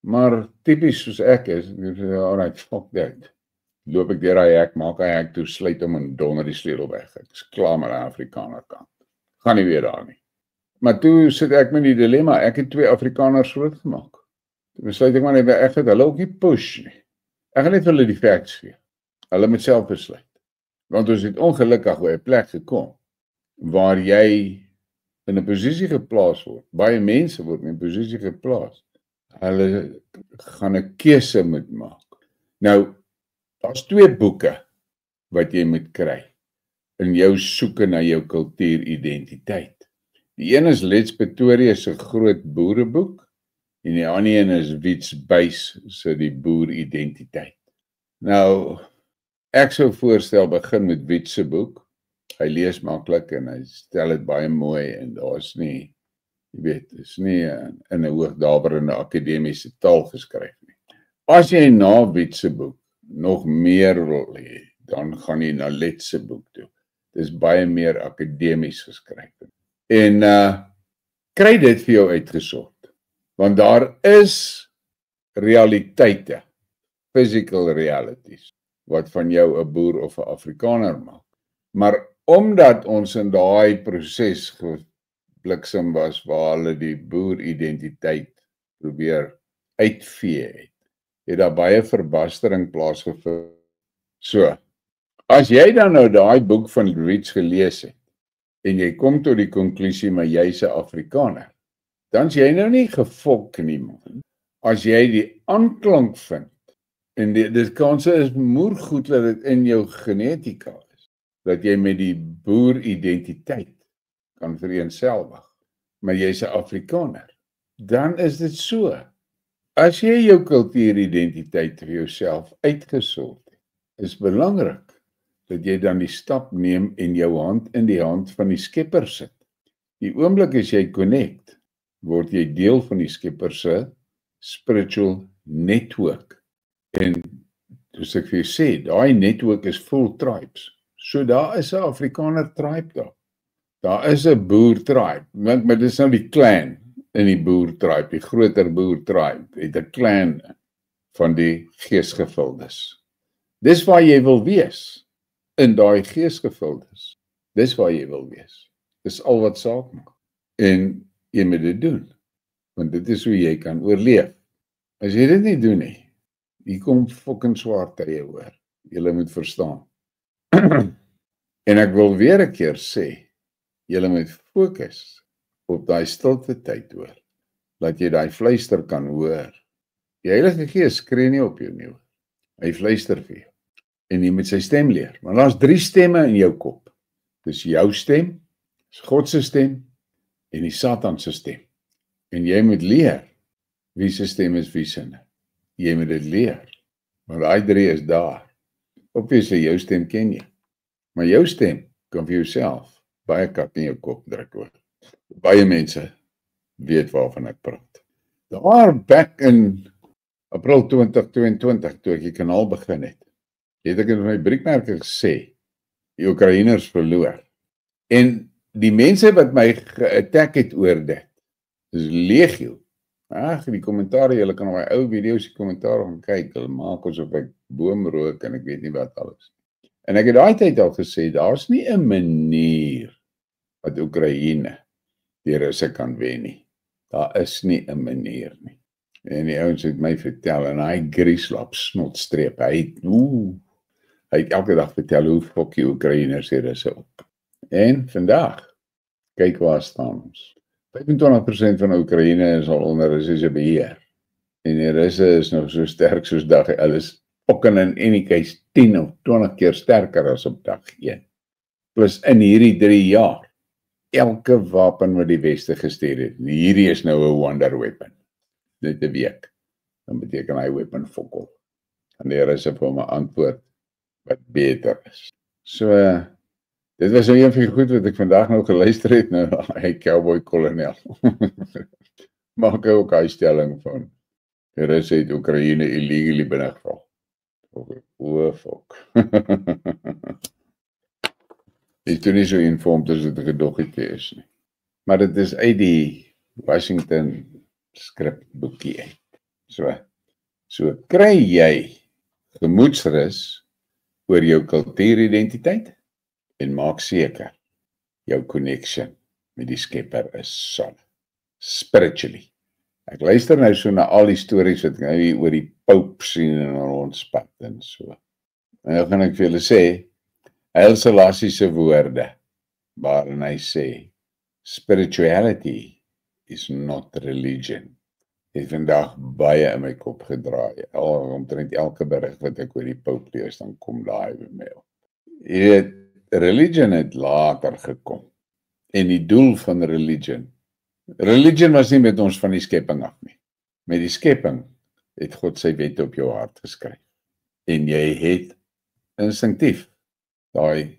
maar typies soos ek is, alright, fuck that. Loop ek deur daai hek, maak hy hek toe, sluit hom en donder die sleutel weg. Ek is klaar met die Afrikaner kant. Gaan nie weer daar nie. Maar toe sit ek met die dilemma, ek het 2 Afrikaners groot gemaak. Toe besluit ek maar net, ek het hulle ook nie push nie. Ek gaan net vir hulle die facts gee. Hulle moet self besluit. Want ons het ongelukkig by 'n plek gekom, waar jy in 'n posisie geplaas word. Baie mense word in 'n posisie geplaas. Hulle gaan 'n keuse moet maak. Nou, daar's 2 boeke wat jy moet kry in jou soeke na jou kultuuridentiteit. Die een is Let's Pretoria se groot boereboek en die ander een is Wits Buys se die boeridentiteit. Nou, ek sou voorstel begin met Wits se boek. Hy lees maklik en hy stel dit baie mooi en daar's nie, jy weet, is nie in 'n hoogdaberende akademiese taal geskryf nie. As jy na Wits se boek nog meer wil hê, dan gaan jy na Let's se boek toe. Dis baie meer akademies geskryf. En kry dit vir jou uitgesort. Want daar is realiteite, physical realities, wat van jou 'n boer of 'n Afrikaner maak. Maar omdat ons in daai proses gebliksem was waar hulle die boeridentiteit probeer uitvee het daar baie verbastering plaasgevind. So, as jy dan nou daai boek van Wits gelees het en jy kom tot die konklusie maar jy's 'n Afrikaner, dan is jy nou nie gefok nie, man. As jy die aanklank vind, en dit kanse is moergoed dat dit in jou genetika is, dat jy met die boeridentiteit kan vereenselwig, maar jy's 'n Afrikaner, dan is dit so. As jy jou kultuuridentiteit vir jouself uitgesort het, is belangrik dat jy dan die stap neem en jou hand in die hand van die Skepper sit. Die oomblik as jy connect, word jy deel van die Skepper se spiritual network. En soos ek vir jou sê, daai network is full tribes. So daar is 'n Afrikaner tribe daar. Daar is 'n boer tribe, maar dit is nou die clan in die boer tribe, die groter boer tribe, het 'n clan van die geesgevuldes. Dis waar jy wil wees, in daai geesgevuldes. Dis waar jy wil wees. Dis al wat saak maak. En jy moet dit doen, want dit is hoe jy kan oorleef. As jy dit nie doen nie, hier kom fucking swaar tye hoor. Julle moet verstaan. En ek wil weer 'n keer sê, julle moet fokus op daai stilte tyd hoor, dat jy daai fluister kan hoor. Die Heilige Gees skree nie op jou nie hoor. Hy fluister vir jou. En jy moet sy stem leer. Maar daar's 3 stemme in jou kop. Dis jou stem, dis God se stem en die Satan se stem. En jy moet leer wie se stem is wie se nie. Jy moet dit leer. Maar daai 3 is daar. Obviously jou stem ken jy. Maar jou stem kan vir jouself baie kak in jou kop druk hoor. Baie mense weet waarvan ek praat. Daar back in April 2022 toe ek die kanaal begin het ek in my briekmerke gesê, die Oekraïners verloor. En die mense wat my ge-attack het oor dit, is legio. Ag, die kommentaar, julle kan op my ou video's die kommentaar gaan kyk, hulle maak asof ek boom rook en ek weet nie wat alles. En ek het daai tyd al gesê, daar's nie 'n manier wat Oekraïne die Russe kan wen nie. Daar is nie 'n manier nie. En die ouens het my vertel, en hy grieslap snotstreep, hy het elke dag vertel hoe fok die Oekraïners die Russe op. En vandag, kyk waar staan ons. 25% van Oekraïne is al onder Russiese beheer. En die Russe is nog so sterk soos dag, hulle is fucking in any case 10 of 20 keer sterker as op dag 1. Plus in hierdie 3 jaar, elke wapen wat die Weste gestuur het, hierdie is nou 'n wonder weapon. Net 'n week, dan beteken hy weapon fokol. En die Russe vir my antwoord wat beter is. So, dit was nou een van die goed wat ek vandag nou geluister het, nou, hy cowboy kolonel. Maak ook hy stelling van, die Russe het Oekraïne illegally binnengeval. O, fok. Ek toe nie so informed as dit 'n gedoggetje is nie. Maar dit is uit die Washington skripboekie uit. So kry jy gemoedsrus oor jou kultuuridentiteit en maak seker jou connection met die Skepper is solid. Spiritually. Ek luister nou so na al die stories wat ek nou hier oor die Pope sien en rondspat en so. En dan gaan ek vir julle sê, Haile Selassie se woorde, waarin hy sê, spirituality is not religion. Het vandag baie in my kop gedraai. Omtrent elke berig wat ek oor die Pope lees, dan kom daai by my op. Jy weet, religion het later gekom. En die doel van religion was nie met ons van die skepping af nie. Met die skepping het God sy wet op jou hart geskryf. En jy het instinktief daai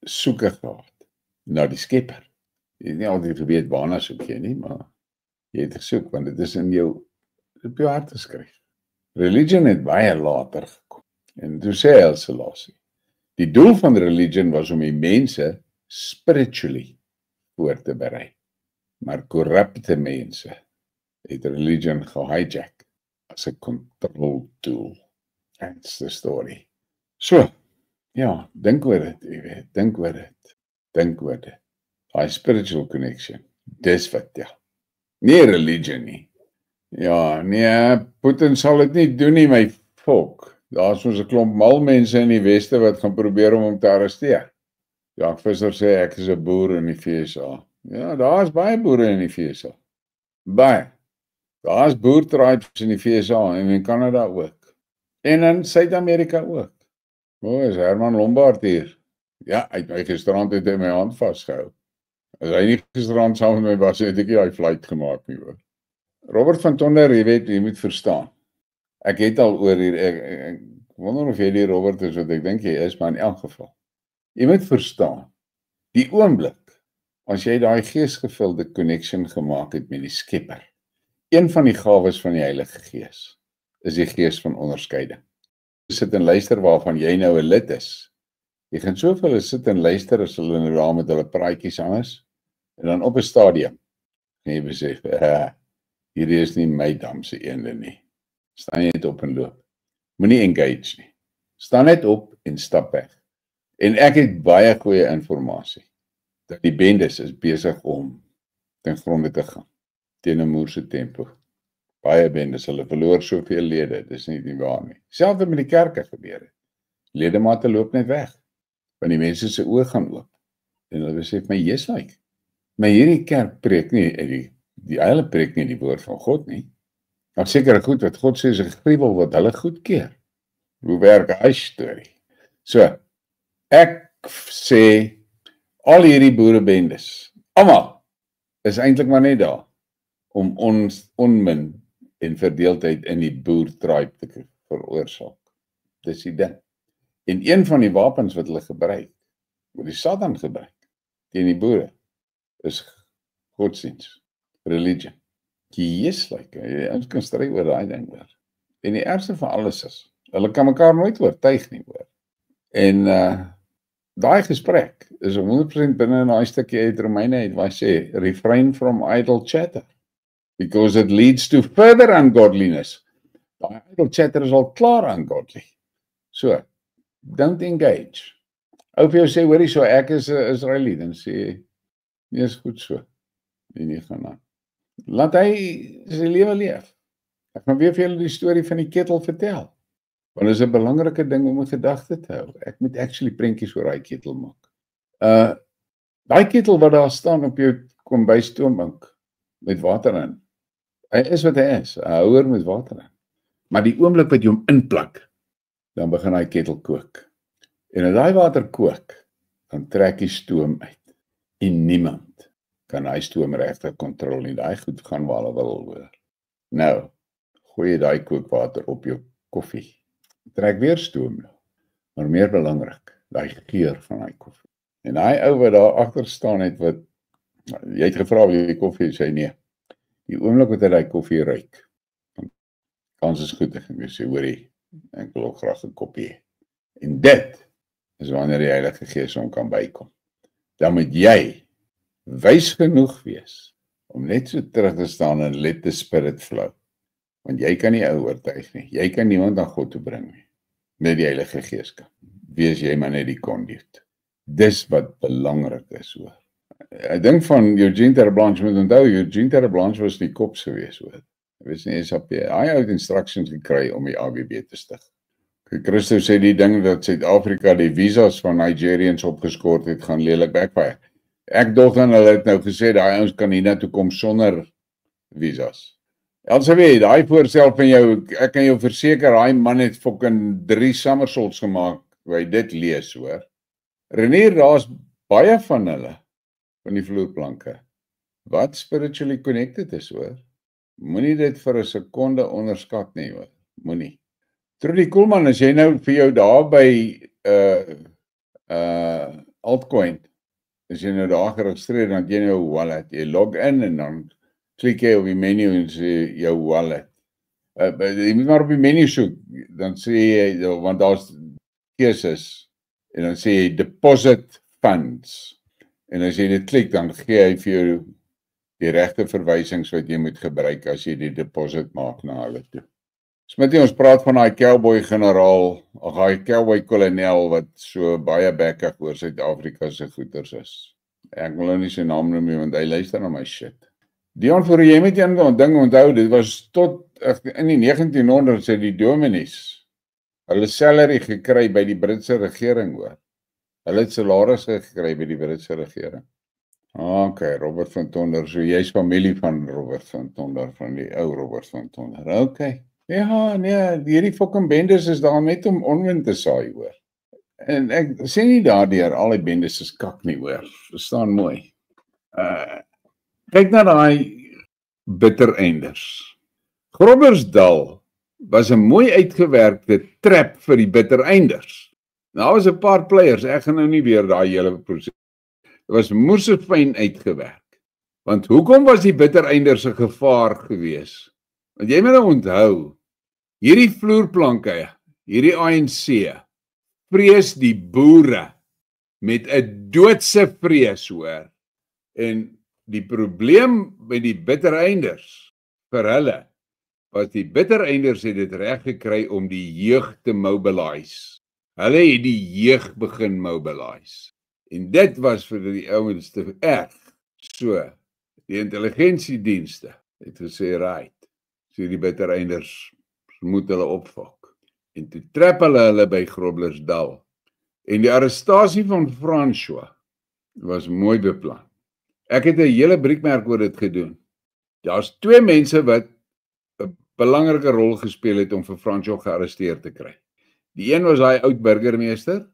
soeke gehad na die Skepper. Jy het nie altyd geweet waarna soek jy nie, maar jy het gesoek, want dit is in jou op jou hart geskryf. Religion het baie later gekom. En toe sê Haile Selassie, die doel van religion was om die mense spiritually voor te berei. Maar korrupte mense het religion gehijack as 'n control tool. That's the story. So, ja, dink oor dit, jy weet, dink oor dit. Daai spiritual connection, dis wat tel. Nie religion nie. Ja, nee, Putin sal dit nie doen nie, my volk. Daar's ons 'n klomp mal mense in die Weste wat gaan probeer om hom te arresteer. Jacques Visser sê ek is 'n boer in die VSA. Ja, daar's baie boere in die VSA. Baie. Daar's boertribes in die VSA en in Kanada ook. En in Suid-Amerika ook. O, is Herman Lombard hier. Ja, gisterand het hy my hand vasgehou. As hy nie gisterand saam met my was, het ek nie daai flight gemaak nie hoor. Robert van Tonder, jy weet, jy moet verstaan. Ek het al oor hier, ek wonder of jy die Robert is wat ek dink jy is, maar in elk geval. Jy moet verstaan, die oomblik, as jy daai geesgevulde connection gemaak het met die Skepper, een van die gawes van die Heilige Gees, is die gees van onderskeiding. Jy sit en luister waarvan jy nou 'n lid is. Jy gaan soveel sit en luister as hulle nou daar met hulle praatjies anders, en dan op 'n stadium, en jy besef, hierdie is nie my damse eende nie. Staan net op en loop. Moenie engage nie. Staan net op en stap weg. En ek het baie goeie inligting dat die bendes is besig om ten gronde te gaan teen 'n moerse tempo. Baie bendes, hulle verloor soveel lede, dis nie waar nie. Selfs met die kerke gebeur het. Ledemate loop net weg. Want die mense se oë gaan oop. En hulle besef my Jesus, maar hierdie kerk preek nie hulle preek nie die woord van God nie. Maar seker goed wat God sê is 'n gruwel wat hulle goedkeur. Hoe werk hy storie? So, ek sê al hierdie boerebendes, almal is eintlik maar net daar om ons onmin en verdeeldheid in die boertribe te veroorsaak. Dis die ding. En een van die wapens wat hulle gebruik, wat die Satan gebruik teen die boere, is godsdiens, religion. Ons kan stry oor daai ding hoor. En die ergste van alles is, hulle kan mekaar nooit oortuig nie hoor. En daai gesprek is 100% binne in daai stukkie uit Romeine uit waar sê, refrain from idle chatter, because it leads to further ungodliness. Daai idle chatter is al klaar ungodly. So, don't engage. Ou vir jou sê, hoorie so, ek is 'n Israeliet, en sê, nee, is goed so. En nie gaan aan. Laat hy sy lewe leef. Ek gaan weer vir julle die storie van die ketel vertel. Want dit is 'n belangrike ding om 'n gedagte te hou. Ek moet actually prentjies oor daai ketel maak. Daai ketel wat daar staan op jou kombuis toonbank met water in. Hy is wat hy is, 'n houer met water in. Maar die oomblik wat jy hom inplak, dan begin hy ketel kook. En as daai water kook, dan trek die stoom uit. En niemand kan hy stoom regtig kontrol nie. Daai goed gaan waar hulle wil hoor. Nou, gooi jy daai kookwater op jou koffie. Trek weer stoom nou. Maar meer belangrik, daai geur van daai koffie. En daai ou wat daar agter staan het wat jy het gevra wie die koffie sê nee. Die oomblik wat hy daai koffie ruik, dan kans is goed en jy sê hoorie, ek wil ook graag 'n koppie hê. En dit is wanneer die Heilige Gees hom kan bykom. Dan moet jy wys genoeg wees om net so terug te staan en let the spirit flow. Want jy kan nie ou oortuig nie. Jy kan niemand aan God toe bring nie. Net die Heilige Gees kan. Wees jy maar net die conduit. Dis wat belangrik is hoor. Ek dink van Eugene Terreblanche, moet onthou, Eugene Terreblanche was die kops gewees hoor. Hy was nie SAP. Hy het instructions gekry om die AWB te stig. Christo sê die ding dat Suid-Afrika die visas van Nigerians opgeskort het, gaan lelik backfire. Ek dog dan hulle het nou gesê, daai ons kan hiernatoe kom sonder visas. Elsewee, daai voorstel van jou, ek kan jou verseker, daai man het fucking 3 somersaults gemaak, waar hy dit lees, hoor. Renier, daar's baie van hulle, van die vloerplanke, wat spiritually connected is, hoor. Moenie dit vir 'n sekonde onderskat nie, hoor. Moenie. Trudy Koelman, as jy nou vir jou daar by altcoin, as jy nou daar geregistreer, dan het jy nou 'n wallet, jy log in en dan klik jy op die menu en sê jou wallet. Jy moet maar op die menu soek, dan sê jy, want daar's keuses, en dan sê jy deposit funds, en as jy dit klik, dan gee hy vir jou die regte verwysings wat jy moet gebruik as jy die deposit maak na hulle toe. Smitty, ons praat van daai cowboy generaal, of daai cowboy kolonel wat so baie bekkig oor Suid-Afrika se goeders is. Ek wil nou nie sy naam noem nie, want hy luister na my shit. Dion, vir jy met een ding onthou, dit was tot in die 1900s het die dominees hulle salary gekry by die Britse regering hoor. Hulle het salarisse gekry by die Britse regering. Okay, Robert van Tonder, so jy's familie van Robert van Tonder, van die ou Robert van Tonder. Okay. Ja, nee, hierdie fucking bendes is daar net om onwind te saai, hoor. En ek sê nie daardeur al die bendes is kak nie, hoor. Verstaan mooi. Kyk na daai bitterenders. Groblersdal was 'n mooi uitgewerkte trap vir die bitterenders. Daar was 'n paar players, ek gaan nou nie weer daai hele proses. Dit was moersefyn uitgewerk. Want hoekom was die bitterenders 'n gevaar gewees? Want jy moet onthou, hierdie vloerplanke, hierdie ANC, vrees die boere met 'n doodse vrees, hoor. En die probleem met die bitterenders vir hulle was die bitterenders het dit reg gekry om die jeug te mobilise. Hulle het die jeug begin mobilise. En dit was vir die ouens te erg. So, die intelligensiedienste het gesê, right, so die bitterenders moet hulle opvak. En toe trap hulle by Groblersdal. En die arrestasie van François was mooi beplan. Ek het 'n hele briekmerk oor dit gedoen. Daar's 2 mense wat 'n belangrike rol gespeel het om vir François gearresteer te kry. Die een was daai oud burgemeester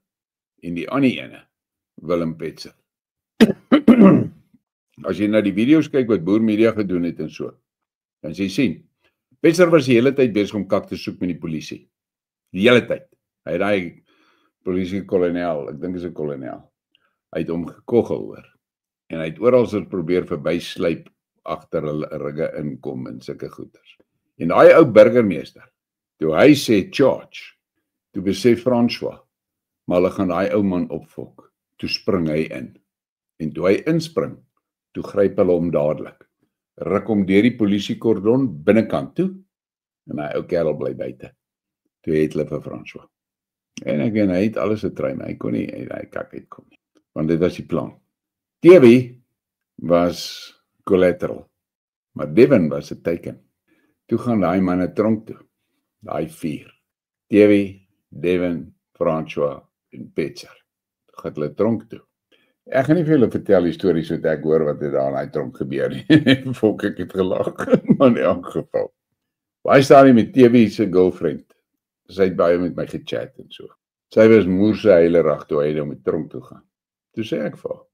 en die ander ene, Willem Petzer. As jy na die video's kyk wat Boer Media gedoen het en so, dan jy sien, Petzer was die hele tyd besig om kak te soek met die polisie. Die hele tyd. Hy het daai polisie-kolonel, ek dink is 'n kolonel, hy het hom gekogel, hoor. En hy het oral probeer verbysluip agter hulle rugge inkom en sulke goeders. En daai ou burgemeester, toe hy sê charge, toe besef François, maar hulle gaan daai ou man opfok. Toe spring hy in. En toe hy inspring, toe gryp hulle hom dadelik. Ruk hom deur die polisiekordon binnekant toe en hy ou kerel bly buite. Toe het hulle vir François. En hy het alles getry, maar hy kon nie hy kak uitkom nie. Want dit was die plan. TV was collateral, maar Devin was 'n teken. Toe gaan daai manne tronk toe. Daai 4. TV, Devin, François en Petzer. Toe gaan hulle tronk toe. Ek gaan nie vir julle vertel die stories wat ek hoor wat het daar in daai tronk gebeur nie. Volk ek het gelag, maar in elk geval. Baie staan met TV se girlfriend. Sy het baie met my gechat en so. Sy was moerse hele rag toe hy met tronk toe gaan. Toe sê ek vir haar,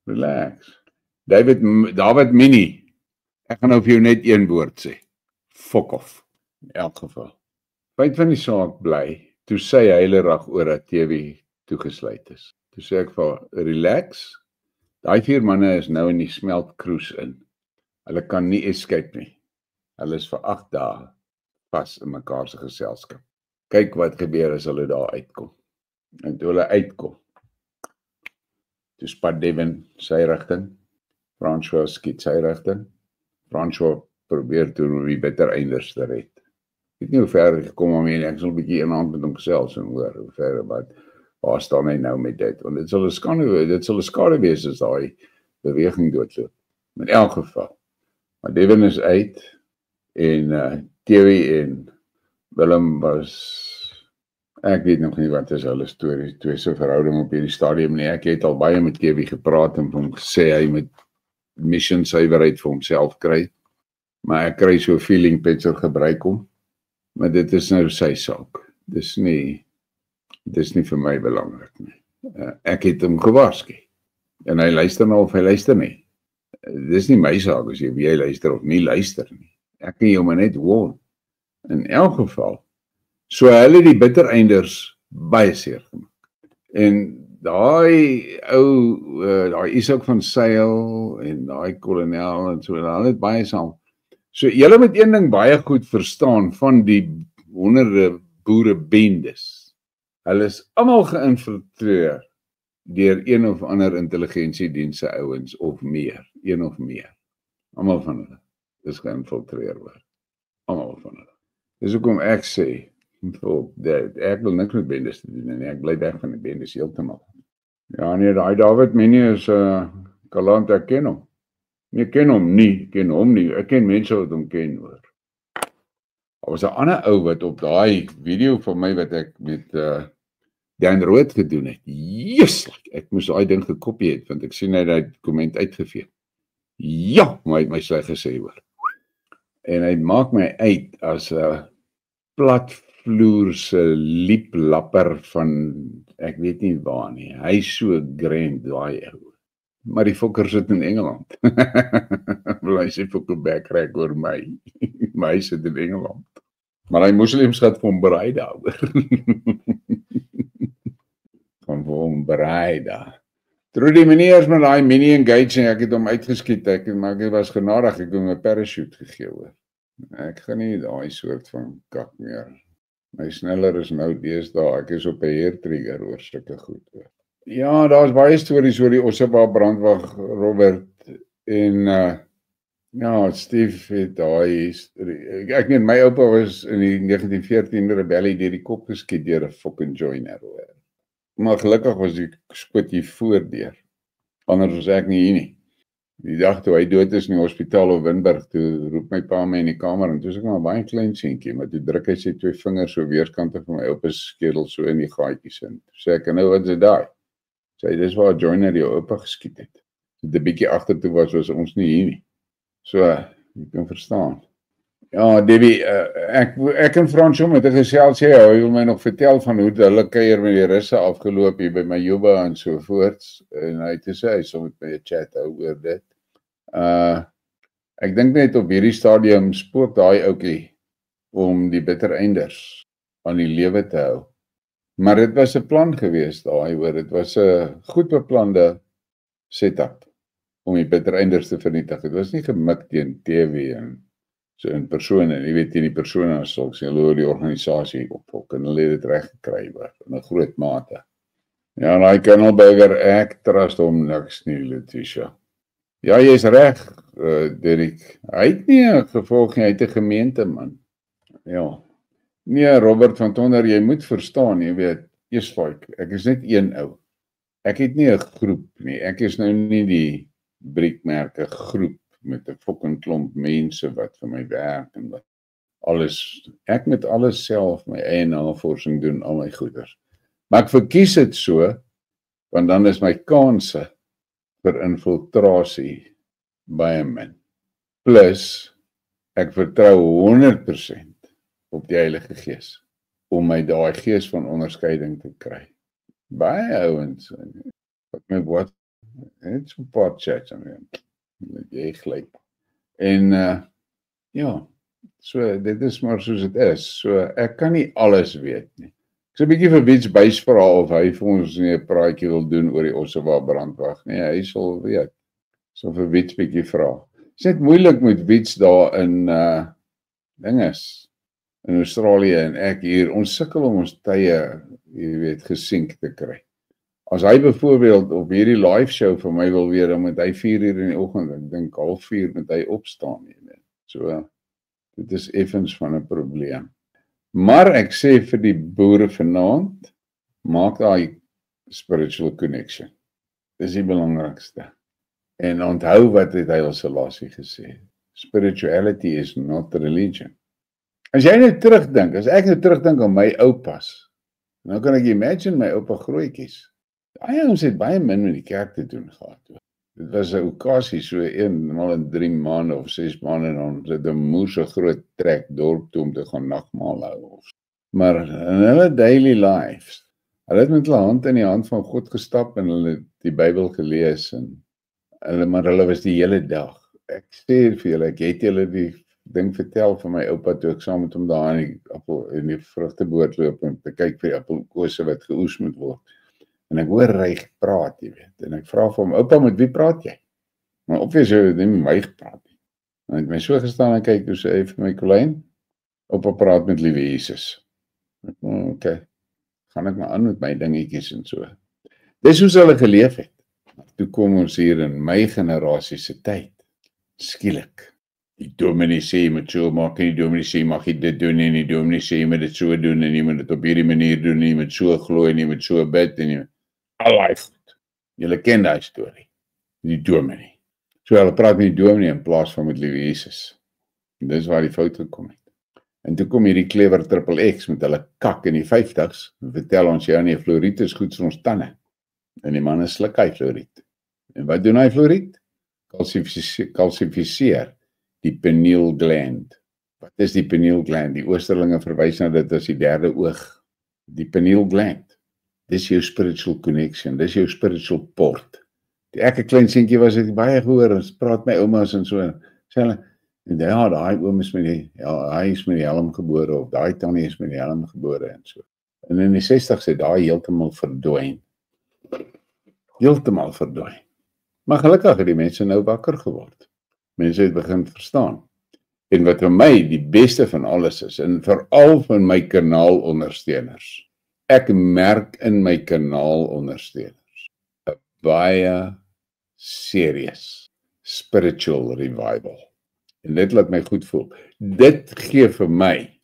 relax. David Minnie, ek gaan nou vir jou net een woord sê. Fuck off. In elk geval. Feit van die saak bly, toe sê hy hele rag oor dat TV toegesluit is. Toe sê ek vir haar, relax. Daai 4 manne is nou in die smeltkroes in. Hulle kan nie escape nie. Hulle is vir 8 dae vas in mekaar se geselskap. Kyk wat gebeur as hulle daar uitkom. En toe hulle uitkom, toe spat Devin sy rigting, François skiet sy rigting, François probeer toe die bitterenders te red. Ek weet nie hoe ver gekom om hier, ek sal 'n bietjie in hand met hom gesels en hoor hoe ver, maar waar staan hy nou met dit? Want dit sal 'n skade wees as daai beweging doodloop. In elk geval. Maar Devin is uit en TV en Willem was, ek weet nog nie wat is hulle stories, 2 se verhouding op hierdie stadium nie. Ek het al baie met TV gepraat en hom gesê hy met mission suiwerheid vir homself kry. Maar ek kry so 'n feeling Petzer gebruik hom. Maar dit is nou sy saak. Dis nie vir my belangrik nie. Ek het hom gewaarsku. En hy luister nou of hy luister nie. Dis nie my saak as jy luister of nie luister nie. Ek kan jou maar net warn. In elk geval. So hulle die bitterenders baie seer gemaak. En daai ou, daai Isak van Sail en daai kolonel en so, hulle het baie saam. So julle moet een ding baie goed verstaan van die honderde boere bendes. Hulle is almal geïnfiltreer deur een of ander intelligensiediens se ouens of meer, een of meer. Almal van hulle is geïnfiltreer word. Almal van hulle. Dis hoekom ek sê, ek wil niks met bendes te doen nie, ek bly weg van die bendes heeltemal. Ja nee, daai David Minnie is kalant, ek ken hom. Ek ken hom nie, ek ken mense wat hom ken, hoor. Daar was 'n ander ou wat op daai video van my wat ek met Dan Rood gedoen het, yes, ek moes daai ding gekopie het, want ek sien hy het die dokument uitgevee. Ja, maar hy het my sleg gesê hoor. En hy maak my uit as 'n platvloerse lieplapper van, ek weet nie waar nie, hy is so grand, daai ou. Maar die fokker sit in Engeland. Wil hy sê fokker backrack oor my. Maar hy sit in Engeland. Maar hy moslems gaat vir hom berei daaroor. Van vir hom berei daar. Toe die meneers met daai mini engaging, ek het hom uitgeskiet, maar ek was genadig, ek het hom 'n parachute gegee hoor. Ek gaan nie daai soort van kak meer. My sneller is nou deesdae, ek is op 'n hairtrigger oor sulke goed hoor. Ja, daar's baie stories oor die Ossewa brandwag, Robert, en ja, Steve het daai storie. Ek meen, my oupa was in die 1914 rebellie deur die kop geskiet deur 'n fucking joiner hoor. Maar gelukkig was die skoot hier voordeur. Anders was ek nie hier nie. Die dag toe hy dood is in die hospitaal op Winburg, toe roep my pa my in die kamer en toe is ek maar baie klein seentjie, maar toe druk hy sy 2 vingers so weerskante van my oupa se skedel so in die gaatjies in. Sê ek, nou wat is daai? Sê dis waar joiner jou oupa geskiet het. Toe 'n bietjie agtertoe was ons nie hier nie. So, jy kan verstaan. Ja, Debbie, ek en Frans het gesels, hy wil my nog vertel van hoe hulle kuier met die Russe afgeloop hier by my Juba en so voorts, en hy het gesê, hy sal met my 'n chat hou oor dit. Ek dink net op hierdie stadium spook daai ouetjie om die bittereinders aan die lewe te hou. Maar dit was 'n plan gewees daai hoor, dit was 'n goed beplande setup om die bittereinders te vernietig. Dit was nie gemik teen TV en so in persone, jy weet die persone as sulks, hulle oor die organisasie opvolk en hulle het dit reg gekry in 'n groot mate. Ja, daai Kennelberger, ek trust hom niks nie, Letitia. Ja, jy's reg, Derek. Hy het nie 'n gevolg nie, hy het 'n gemeente man. Ja. Nee, Robert van Tonder, jy moet verstaan, jy weet, ek is net een ou. Ek het nie 'n groep nie. Ek is nou nie die briekmerke groep met 'n fucking klomp mense wat vir my werk en wat alles. Ek moet alles self my eie navorsing doen, al my goeders. Maar ek verkies dit so, want dan is my kanse vir infiltrasie baie min. Plus, ek vertrou 100% op die Heilige Gees, om my daai gees van onderskeiding te kry. Baie ouens, wat net so 'n paar chats aan jy gelyk. En ja, so dit is maar soos dit is. So ek kan nie alles weet nie. Ek sê 'n bietjie vir Wiets bysvra of hy vir ons nie 'n praatjie wil doen oor die Ossewa brandwag nie. Hy sal weet. So vir Wiets bietjie vra. Dit is net moeilik met Wiets daar in dinges in Australië en ek hier. Ons sukkel om ons tye, jy weet, gesink te kry. As hy byvoorbeeld op hierdie live show vir my wil weer, dan moet hy 4 uur in die oggend, ek dink 3:30 moet hy opstaan, jy weet. So, dit is effens van 'n probleem. Maar ek sê vir die boere vanaand, maak daai spiritual connection. Dis die belangrikste. En onthou wat het Haile Selassie gesê. Spirituality is not religion. As jy nou terugdink, as ek nou terugdink aan my oupas, nou kan ek imagine my oupa grootjies. Daai ouens het baie min met die kerk te doen gehad. Dit was 'n okasie, so eenmal in 3 maande of 6 maande, dan het 'n moer 'n groot trek dorp toe om te gaan nagmaal hou. Maar in hulle daily lives, hulle het met hulle hand in die hand van God gestap en hulle het die Bybel gelees en maar hulle was die hele dag. Ek sê vir julle, ek het julle die ding vertel van my oupa toe ek saam met hom daar in die vrugteboord loop en te kyk vir die appelkose wat geoes moet word. En ek hoor hy praat, jy weet, en ek vra vir hom, oupa, met wie praat jy? Maar obvious hy het nie met my gepraat nie. En hy het my so gestaan en kyk, toe sê hy vir my, Colleen, oupa praat met liewe Jesus. Ok, gaan ek maar aan met my dingetjies en so. Dis hoe hulle geleef het. Toe kom ons hier in my generasie se tyd, skielik. Die dominee sê, jy moet so maak, en die dominee sê, mag jy dit doen, en die dominee sê, jy moet dit so doen, en jy moet dit op hierdie manier doen, en jy moet so glooi, en jy moet so bid, en jy moet allerlei goed. Julle ken die storie, die dominee. So hulle praat met die dominee in plaas van met liewe Jesus. En dis waar die fout gekom het. En toe kom hierdie clever triple X met hulle kak in die 50s, en vertel ons, ja nee, fluoriet is goed vir ons tande. En die man sluk hy fluoried. En wat doen hy fluoried? Kalsifiseer die pineal gland. Wat is die pineal gland? Die Oosterlinge verwys na dit as die derde oog. Die pineal gland. Dis jou spiritual connection, dis jou spiritual port. Die ek 'n klein seentjie was, het baie gehoor, ons praat my oumas en so, sê hulle, en ja, daai oom is met die, ja, hy is met die helm gebore, of daai tannie is met die helm gebore, en so. En in die 60's het daai heeltemal verdwyn. Heeltemal verdwyn. Maar gelukkig het die mense nou wakker geword. Mense het begin verstaan. En wat vir my die beste van alles is, en veral van my kanaalondersteuners, ek merk in my kanaalondersteuners 'n baie serious spiritual revival. En dit laat my goed voel. Dit gee vir my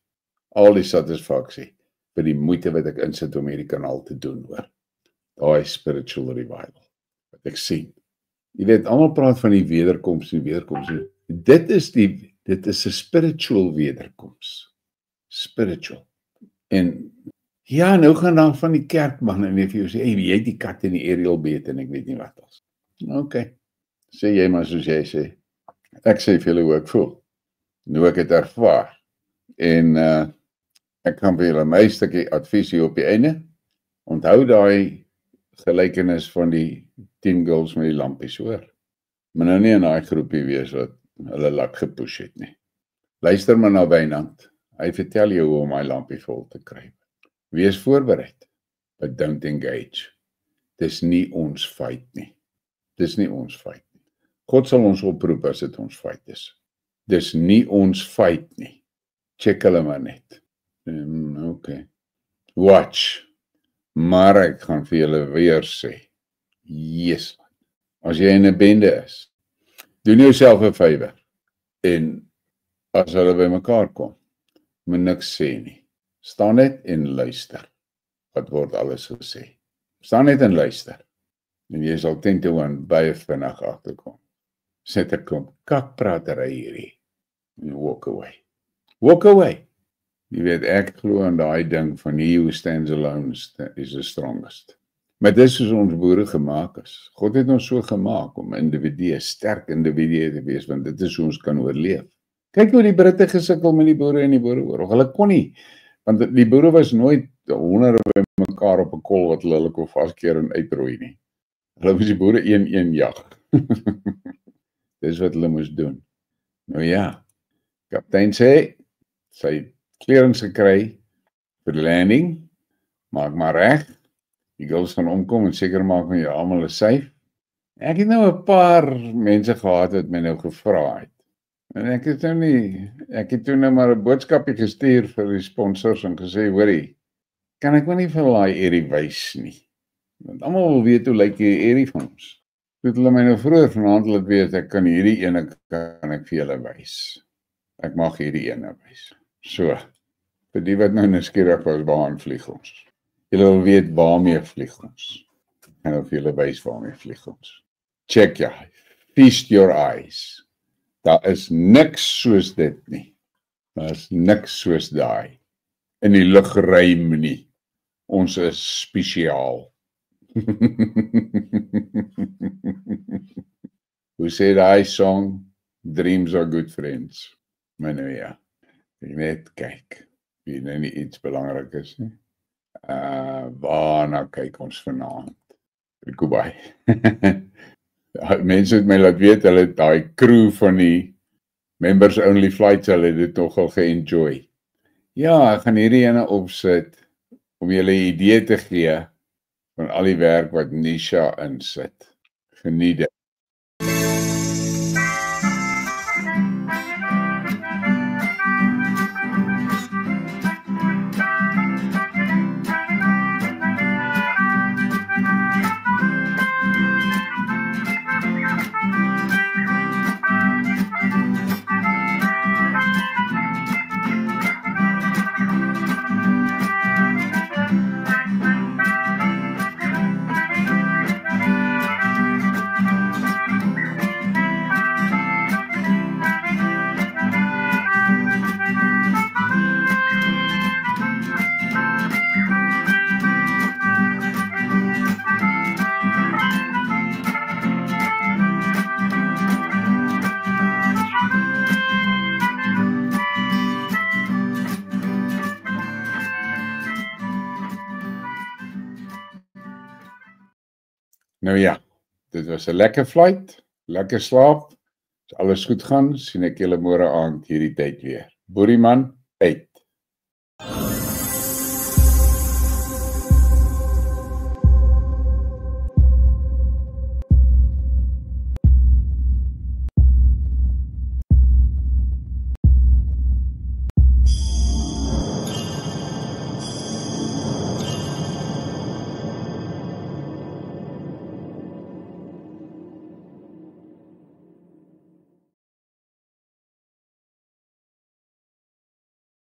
al die satisfaksie vir die moeite wat ek insit om hierdie kanaal te doen, hoor. Daai spiritual revival wat ek sien. Jy weet, almal praat van die wederkoms. Dit is 'n spiritual wederkoms. Spiritual. En ja, nou gaan dan van die kerkman en vir jou sê, hey, jy het die kat in die aerial beet en ek weet nie wat as. Okay. Sê jy maar soos jy sê. Ek sê vir julle hoe ek voel. Nou ek het ervaar. En ek kan vir julle my stukkie advies hier op die einde. Onthou daai gelykenis van die 10 girls met die lampies, hoor. Maar nou nie in daai groepie wees wat hulle laat gepush het nie. Luister maar na Wynand. Hy vertel jou hoe om hy lampie vol te kry. Wees voorbereid, but don't engage. Dis nie ons fight nie. Dis nie ons fight nie. God sal ons oproep as dit ons fight is. Dis nie ons fight nie. Check hulle maar net. Okay. Watch. Maar ek gaan vir julle weer sê, yes, as jy in 'n bende is, doen jouself 'n favour, en as hulle by mekaar kom, moet niks sê nie. Staan net en luister, wat word alles gesê. Staan net en luister, en jy sal ten toe aan baie vinnig agterkom. Sit 'n klomp kakpratery hierdie, en walk away. Walk away. Jy weet, ek glo aan daai ding van he who stands alone is the strongest. Maar dis soos ons boere gemaak is. God het ons so gemaak om individue, sterk individue te wees, want dit is hoe ons kan oorleef. Kyk hoe die Britte gesukkel met die boere in die boereoorlog. Hulle kon nie, want die boere was nooit honderde by mekaar op 'n kol wat hulle kon vaskeer en uitroei nie. Hulle moes die boere een jag. Dis wat hulle moes doen. Nou ja, kaptein sê, sy klerings gekry vir landing, maak maar reg, die girls gaan omkom en seker maak my almal is safe. Ek het nou 'n paar mense gehad wat my nou gevra het. En ek het toe nou maar 'n boodskapie gestuur vir die sponsors en gesê, hoorie, kan ek maar nie vir daai Erie wys nie. Want almal wil weet hoe lyk die Erie van ons. Toe hulle my nou vroeër vanaand laat weet, ek kan hierdie ene kan ek vir julle wys. Ek mag hierdie ene wys. So, vir die wat nou nuuskierig was, waarheen vlieg ons? Julle wil weet waarmee vlieg ons. En of julle wys waarmee vlieg ons. Check your eye. Feast your eyes. Daar is niks soos dit nie. Daar is niks soos daai. In die lugruim nie. Ons is spesiaal. Hoe sê daai song? Dreams are good friends. Maar nou ja, ek net kyk, wie nou nie iets belangrik is nie. Waarna kyk ons vanaand? Kubai. Mense het my laat weet, hulle het daai crew van die members only flights, hulle het dit nogal ge-enjoy. Ja, ek gaan hierdie ene opsit, om julle 'n idee te gee, van al die werk wat Nisha insit. Geniet dit. Nou ja, dit was 'n lekker flight, lekker slaap. As alles goed gaan, sien ek julle môre aand hierdie tyd weer. Boerieman, uit.